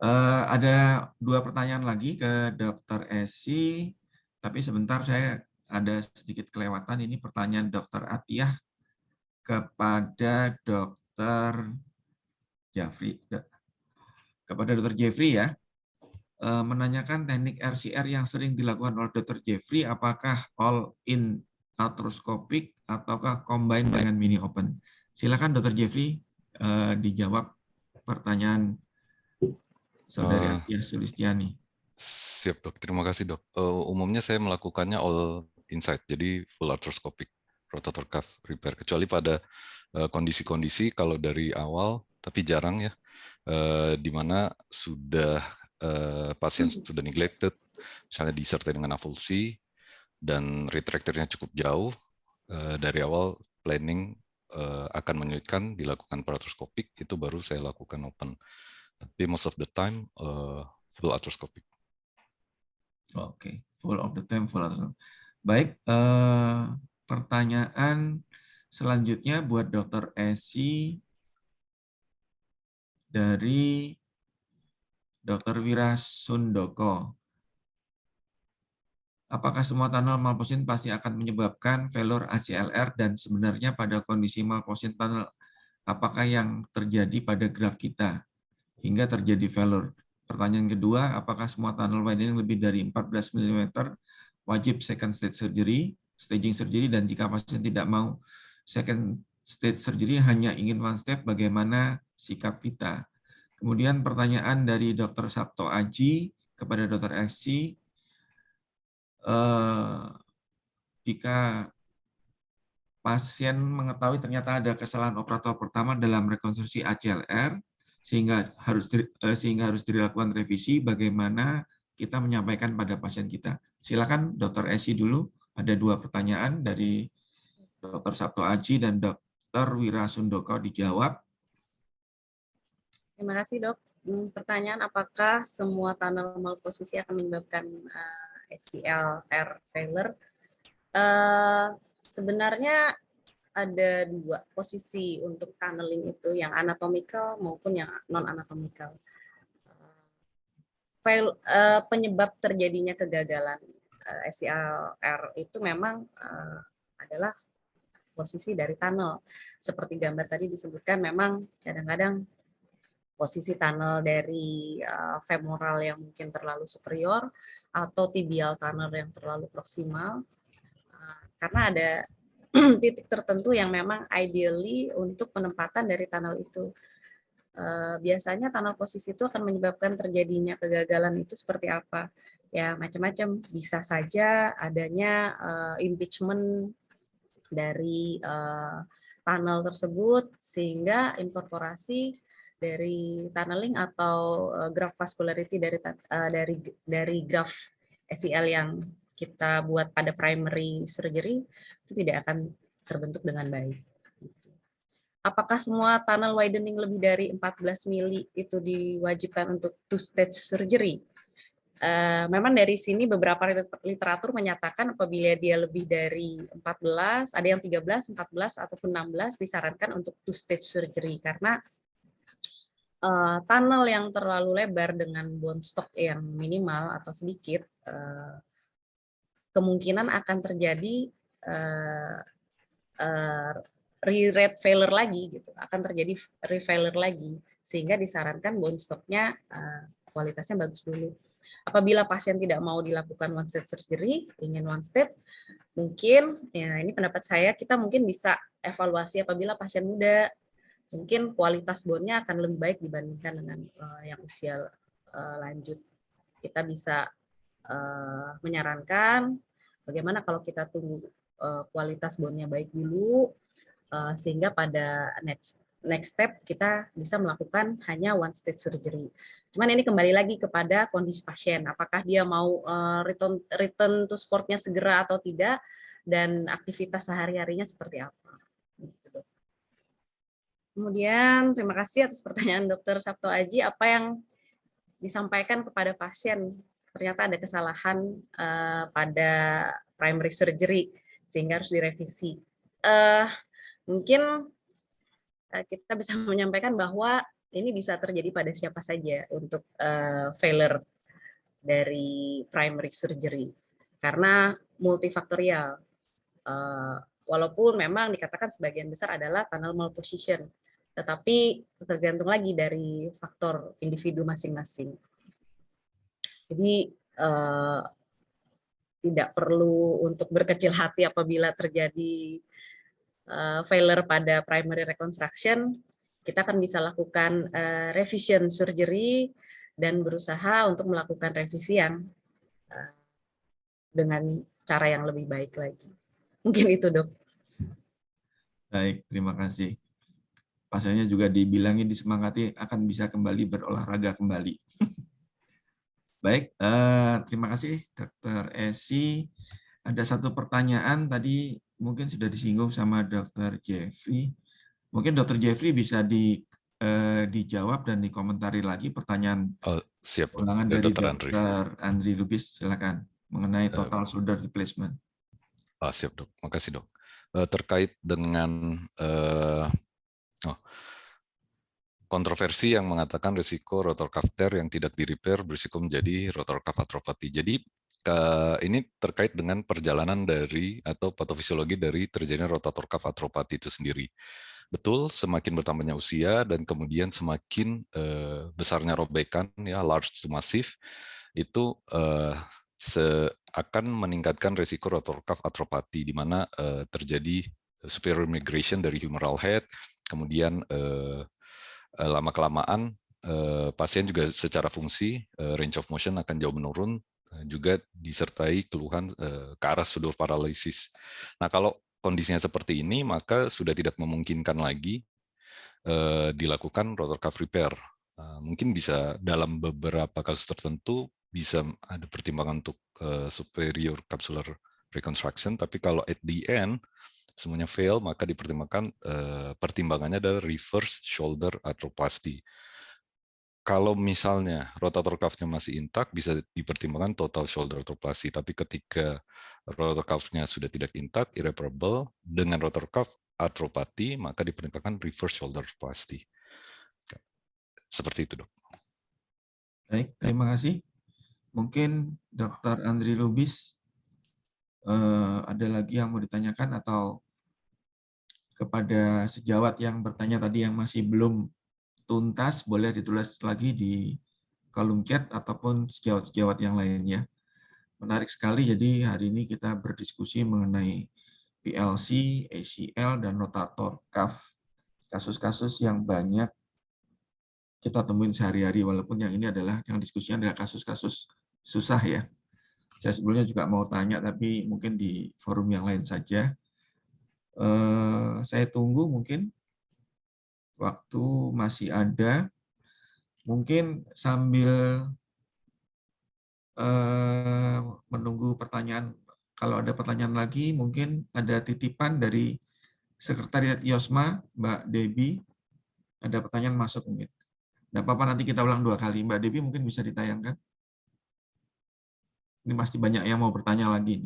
Ada 2 pertanyaan lagi ke Dr. Esi, tapi sebentar saya ada sedikit kelewatan. Ini pertanyaan Dr. Atiyah kepada Dr. Jafri. Kepada Dr. Jeffrey ya. Menanyakan teknik RCR yang sering dilakukan oleh Dr. Jeffrey, apakah all in arthroscopic ataukah combine dengan mini open? Silakan Dr. Jeffrey dijawab pertanyaan Saudari Atiyah Sulistiani. Siap, Dok. Terima kasih, Dok. Umumnya saya melakukannya all inside, jadi full arthroscopic rotator cuff repair, kecuali pada kondisi-kondisi kalau dari awal, tapi jarang ya, di mana sudah pasien sudah neglected, misalnya disertai dengan avulsi dan retractornya cukup jauh, dari awal planning akan menyulitkan dilakukan arthroscopic, itu baru saya lakukan open. Tapi most of the time full arthroscopic. Oke, full of the time, full arthroscopic. Baik, pertanyaan selanjutnya buat Dr. Esi dari Dr. Wira Sundoko. Apakah semua tunnel malposition pasti akan menyebabkan failure ACLR, dan sebenarnya pada kondisi malposition tunnel apakah yang terjadi pada graf kita hingga terjadi failure? Pertanyaan kedua, apakah semua tunnel widening lebih dari 14 mm wajib second stage surgery, staging surgery, dan jika pasien tidak mau second stage surgery hanya ingin one step, bagaimana sikap kita? Kemudian pertanyaan dari Dr. Sabto Aji kepada Dr. Esi, jika pasien mengetahui ternyata ada kesalahan operator pertama dalam rekonstruksi ACLR sehingga harus dilakukan revisi, bagaimana kita menyampaikan pada pasien kita? Silakan Dr. Esi dulu. Ada 2 pertanyaan dari Dr. Sabto Aji dan Dr. Wira Sundoko dijawab. Terima kasih, Dok. Pertanyaan, apakah semua tunnel malposisi akan menyebabkan ACLR failure? Sebenarnya ada 2 posisi untuk tunneling itu, yang anatomical maupun yang non-anatomical. Penyebab terjadinya kegagalan ACLR itu memang adalah posisi dari tunnel. Seperti gambar tadi disebutkan, memang kadang-kadang posisi tunnel dari femoral yang mungkin terlalu superior atau tibial tunnel yang terlalu proksimal, karena ada titik tertentu yang memang ideally untuk penempatan dari tunnel itu. Biasanya tunnel posisi itu akan menyebabkan terjadinya kegagalan itu seperti apa? Ya, macam-macam. Bisa saja adanya impeachment dari tunnel tersebut sehingga inkorporasi dari tunneling atau graph vascularity dari graph ACL yang kita buat pada primary surgery itu tidak akan terbentuk dengan baik. Apakah semua tunnel widening lebih dari 14 mili itu diwajibkan untuk two stage surgery? Memang dari sini beberapa literatur menyatakan apabila dia lebih dari 14, ada yang 13, 14, ataupun 16 disarankan untuk two stage surgery, karena tunnel yang terlalu lebar dengan bone stock yang minimal atau sedikit, kemungkinan akan terjadi re-rate failure lagi, gitu. Akan terjadi re-failure lagi, sehingga disarankan bone stock-nya kualitasnya bagus dulu. Apabila pasien tidak mau dilakukan one stage surgery, ingin one stage, mungkin, ya ini pendapat saya, kita mungkin bisa evaluasi apabila pasien muda, mungkin kualitas bone-nya akan lebih baik dibandingkan dengan yang usia lanjut. Kita bisa menyarankan bagaimana kalau kita tunggu kualitas bone-nya baik dulu, sehingga pada next step kita bisa melakukan hanya one stage surgery. Cuman ini kembali lagi kepada kondisi pasien, apakah dia mau return to sportnya segera atau tidak, dan aktivitas sehari-harinya seperti apa. Kemudian terima kasih atas pertanyaan Dr. Sabto Aji. Apa yang disampaikan kepada pasien, ternyata ada kesalahan pada primary surgery sehingga harus direvisi. Mungkin kita bisa menyampaikan bahwa ini bisa terjadi pada siapa saja untuk failure dari primary surgery karena multifaktorial. Walaupun memang dikatakan sebagian besar adalah tunnel malposition, tetapi tergantung lagi dari faktor individu masing-masing. Jadi tidak perlu untuk berkecil hati apabila terjadi failure pada primary reconstruction. Kita akan bisa lakukan revision surgery dan berusaha untuk melakukan revisi yang dengan cara yang lebih baik lagi. Mungkin itu, Dok. Baik, terima kasih. Pasiennya juga dibilangin, disemangati akan bisa kembali berolahraga kembali. Baik, terima kasih Dr. Esi. Ada satu pertanyaan tadi mungkin sudah disinggung sama Dr. Jeffrey. Mungkin Dr. Jeffrey bisa dijawab dan dikomentari lagi pertanyaan siap, ulangan dari Dr. Andri Lubis, silakan, mengenai total shoulder replacement. Siap, Dok. Makasih, Dok. Terkait dengan kontroversi yang mengatakan risiko rotor cuff tear yang tidak di-repair berisiko menjadi rotor cuff arthropathy. Jadi ini terkait dengan perjalanan dari atau patofisiologi dari terjadinya rotator cuff arthropathy itu sendiri. Betul, semakin bertambahnya usia dan kemudian semakin besarnya robekan, ya large to massive, itu akan meningkatkan risiko rotor cuff arthropathy, di mana terjadi superior migration dari humeral head, kemudian lama-kelamaan pasien juga secara fungsi range of motion akan jauh menurun, juga disertai keluhan ke arah sudor paralisis. Nah, kalau kondisinya seperti ini, maka sudah tidak memungkinkan lagi dilakukan rotor cuff repair. Mungkin bisa dalam beberapa kasus tertentu bisa ada pertimbangan untuk superior capsular reconstruction, tapi kalau at the end semuanya fail, maka dipertimbangkan pertimbangannya adalah reverse shoulder arthroplasty. Kalau misalnya rotator cuff-nya masih intak, bisa dipertimbangkan total shoulder arthroplasty. Tapi ketika rotator cuff-nya sudah tidak intak, irreparable, dengan rotator cuff arthropathy, maka dipertimbangkan reverse shoulder arthroplasty. Seperti itu, Dok. Baik, terima kasih. Mungkin Dr. Andri Lubis ada lagi yang mau ditanyakan, atau kepada sejawat yang bertanya tadi yang masih belum tuntas, boleh ditulis lagi di kolom chat ataupun sejawat-sejawat yang lainnya. Menarik sekali, jadi hari ini kita berdiskusi mengenai PLC, ACL, dan rotator cuff. Kasus-kasus yang banyak kita temuin sehari-hari, walaupun yang ini adalah, yang diskusinya adalah kasus-kasus susah ya. Saya sebelumnya juga mau tanya, tapi mungkin di forum yang lain saja. Saya tunggu, mungkin waktu masih ada, mungkin sambil menunggu pertanyaan. Kalau ada pertanyaan lagi, mungkin ada titipan dari Sekretariat Yosma, Mbak Debbie. Ada pertanyaan masuk mungkin. Tidak apa-apa, nanti kita ulang 2 kali. Mbak Debbie mungkin bisa ditayangkan. Ini pasti banyak yang mau bertanya lagi.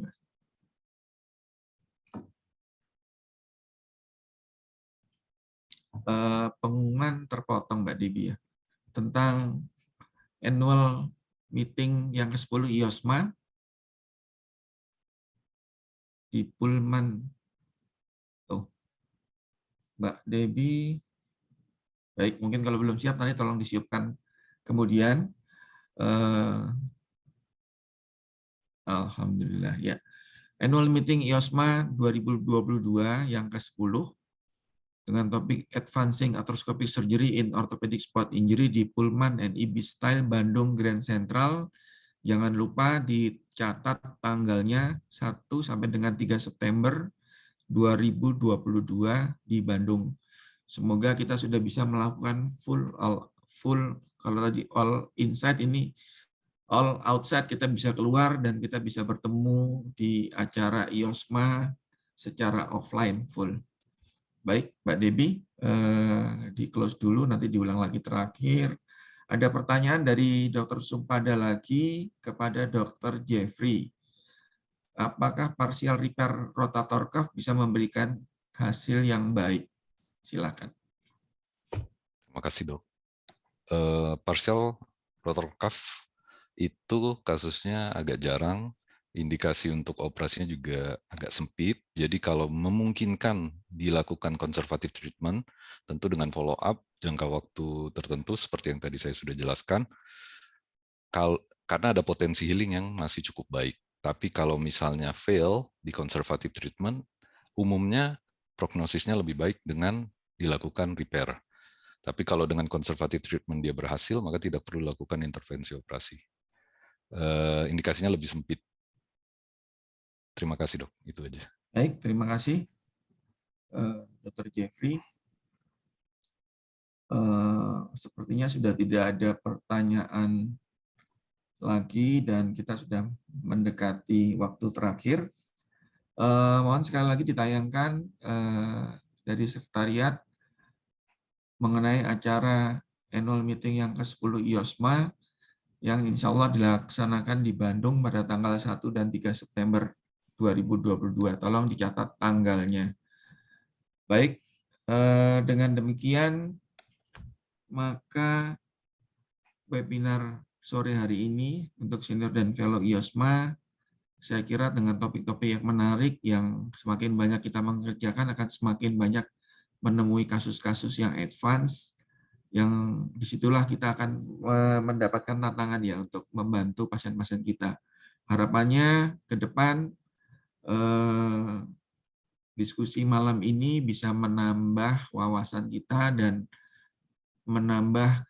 Pengumuman terpotong, Mbak Debbie ya. tentang annual meeting yang ke-10 IOSMA di Pullman. Tuh, Mbak Debbie. Baik, mungkin kalau belum siap nanti tolong disiapkan kemudian. Alhamdulillah ya. Annual Meeting IOSMA 2022 yang ke-10 dengan topik Advancing Arthroscopic Surgery in Orthopedic Sport Injury di Pullman and Ibis Style Bandung Grand Central. Jangan lupa dicatat tanggalnya 1 sampai dengan 3 September 2022 di Bandung. Semoga kita sudah bisa melakukan full kalau tadi all inside, ini all outside, kita bisa keluar dan kita bisa bertemu di acara IOSMA secara offline full. Baik, Mbak Debbie, di close dulu, nanti diulang lagi terakhir. Ada pertanyaan dari Dr. Sumpada lagi kepada Dr. Jeffrey. Apakah partial repair rotator cuff bisa memberikan hasil yang baik? Silakan. Terima kasih, Dok. Partial rotator cuff itu kasusnya agak jarang, indikasi untuk operasinya juga agak sempit. Jadi kalau memungkinkan dilakukan conservative treatment, tentu dengan follow up jangka waktu tertentu seperti yang tadi saya sudah jelaskan, karena ada potensi healing yang masih cukup baik. Tapi kalau misalnya fail di conservative treatment, umumnya prognosisnya lebih baik dengan dilakukan repair. Tapi kalau dengan conservative treatment dia berhasil, maka tidak perlu lakukan intervensi operasi. Indikasinya lebih sempit. Terima kasih, Dok. Itu aja. Baik, terima kasih, Dr. Jeffrey. Sepertinya sudah tidak ada pertanyaan lagi dan kita sudah mendekati waktu terakhir. Mohon sekali lagi ditayangkan dari sekretariat mengenai acara annual meeting yang ke-10 IOSMA yang insya Allah dilaksanakan di Bandung pada tanggal 1 dan 3 September 2022. Tolong dicatat tanggalnya. Baik, dengan demikian maka webinar sore hari ini untuk senior dan fellow IOSMA, saya kira dengan topik-topik yang menarik, yang semakin banyak kita mengerjakan akan semakin banyak menemui kasus-kasus yang advance, yang disitulah kita akan mendapatkan tantangan ya untuk membantu pasien-pasien kita. Harapannya ke depan diskusi malam ini bisa menambah wawasan kita dan menambah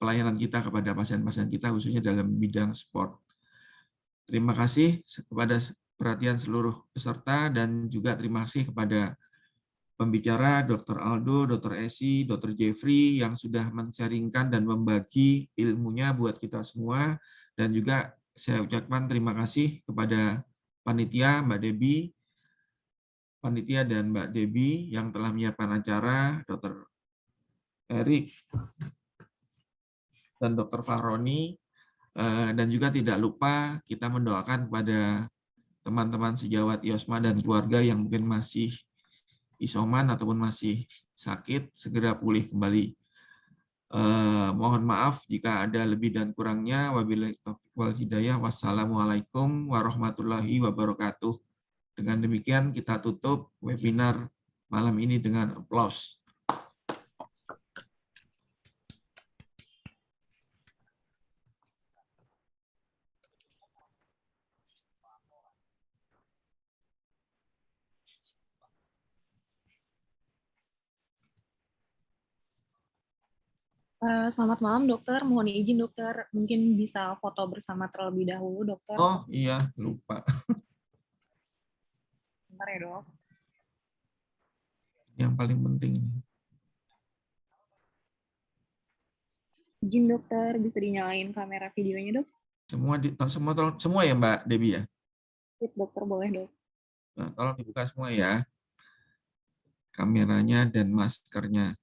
pelayanan kita kepada pasien-pasien kita khususnya dalam bidang sport. Terima kasih kepada perhatian seluruh peserta dan juga terima kasih kepada pembicara Dr. Aldo, Dr. Esi, Dr. Jeffrey yang sudah men-sharingkan dan membagi ilmunya buat kita semua, dan juga saya ucapkan terima kasih kepada panitia Mbak Debbie, panitia dan Mbak Debbie yang telah menyiapkan acara, Dr. Erik dan Dr. Fahroni, dan juga tidak lupa kita mendoakan kepada teman-teman sejawat IOSMA dan keluarga yang mungkin masih isoman ataupun masih sakit, segera pulih kembali. Mohon maaf jika ada lebih dan kurangnya. Wabillahi taufiq wal hidayah. Wassalamualaikum warahmatullahi wabarakatuh. Dengan demikian kita tutup webinar malam ini dengan aplaus. Selamat malam, dokter. Mohon izin, dokter. Mungkin bisa foto bersama terlebih dahulu, dokter. Oh iya, lupa. Bentar ya, dok. Yang paling penting. Izin, dokter. Bisa dinyalain kamera videonya, dok? Semua ya, Mbak Debbie ya? Sip, dokter. Boleh, dok. Nah, tolong dibuka semua ya. Kameranya dan maskernya.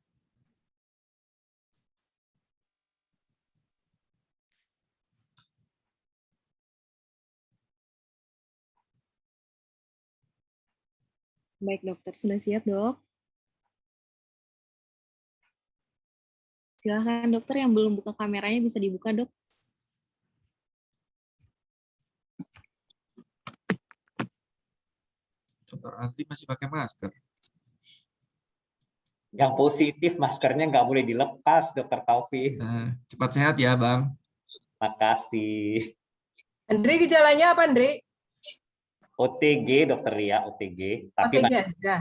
Baik, dokter. Sudah siap, dok? Silahkan dokter yang belum buka kameranya bisa dibuka, Dok. Dokter Arti masih pakai masker. Yang positif maskernya nggak boleh dilepas, Dokter Taufik. Nah, cepat sehat ya, Bang. Makasih. Andri, gejalanya apa, Andri? OTG, Dokter Ria, OTG. Tapi OTG aja.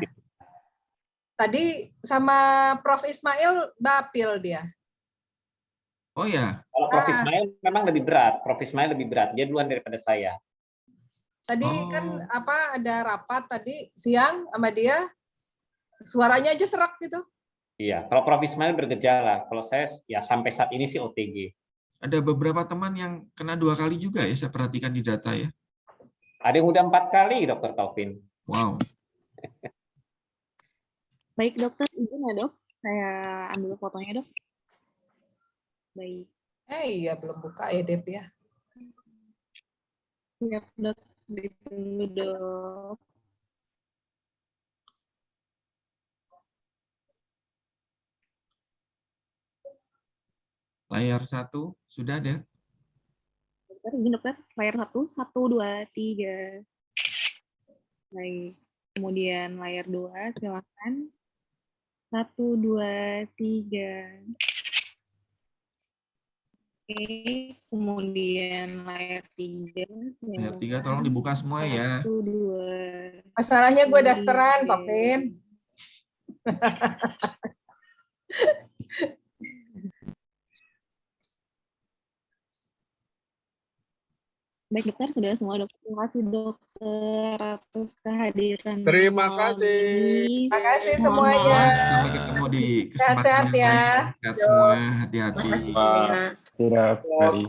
Tadi sama Prof. Ismail bapil dia. Oh ya, kalau Prof. Ismail memang lebih berat. Prof. Ismail lebih berat. Dia duluan daripada saya. Tadi kan ada rapat tadi siang sama dia, suaranya aja serak gitu. Iya, kalau Prof. Ismail bergejala. Kalau saya ya sampai saat ini sih OTG. ada beberapa teman yang kena 2 kali juga ya, saya perhatikan di data ya. Ada yang udah 4 kali, Dokter Taufin. Wow. Baik, dokter, izin ya, Dok. Saya ambil fotonya, Dok. Baik. Iya, belum buka ya, Dep ya. Siap, Dok. Ditunggu, Dok. Layar 1 sudah ada. Dokter, izin dokter. Layar 1, 1, 2, 3. Baik. Kemudian layar 2, silakan. 1, 2, 3. Oke, kemudian layar 3. Layar 3 tolong dibuka semua ya. 1, 2. Masalahnya gue dasteran, Taufin. Baik dokter, sudah semua dokter. Terima kasih dokter atas kehadiran. Terima kasih. Terima kasih Mohon semuanya. maaf, sampai ketemu di kesempatan Sehat-sehat yang ya. lain. Sehat semua, hati-hati. Terima kasih semuanya. Tidak, Mari.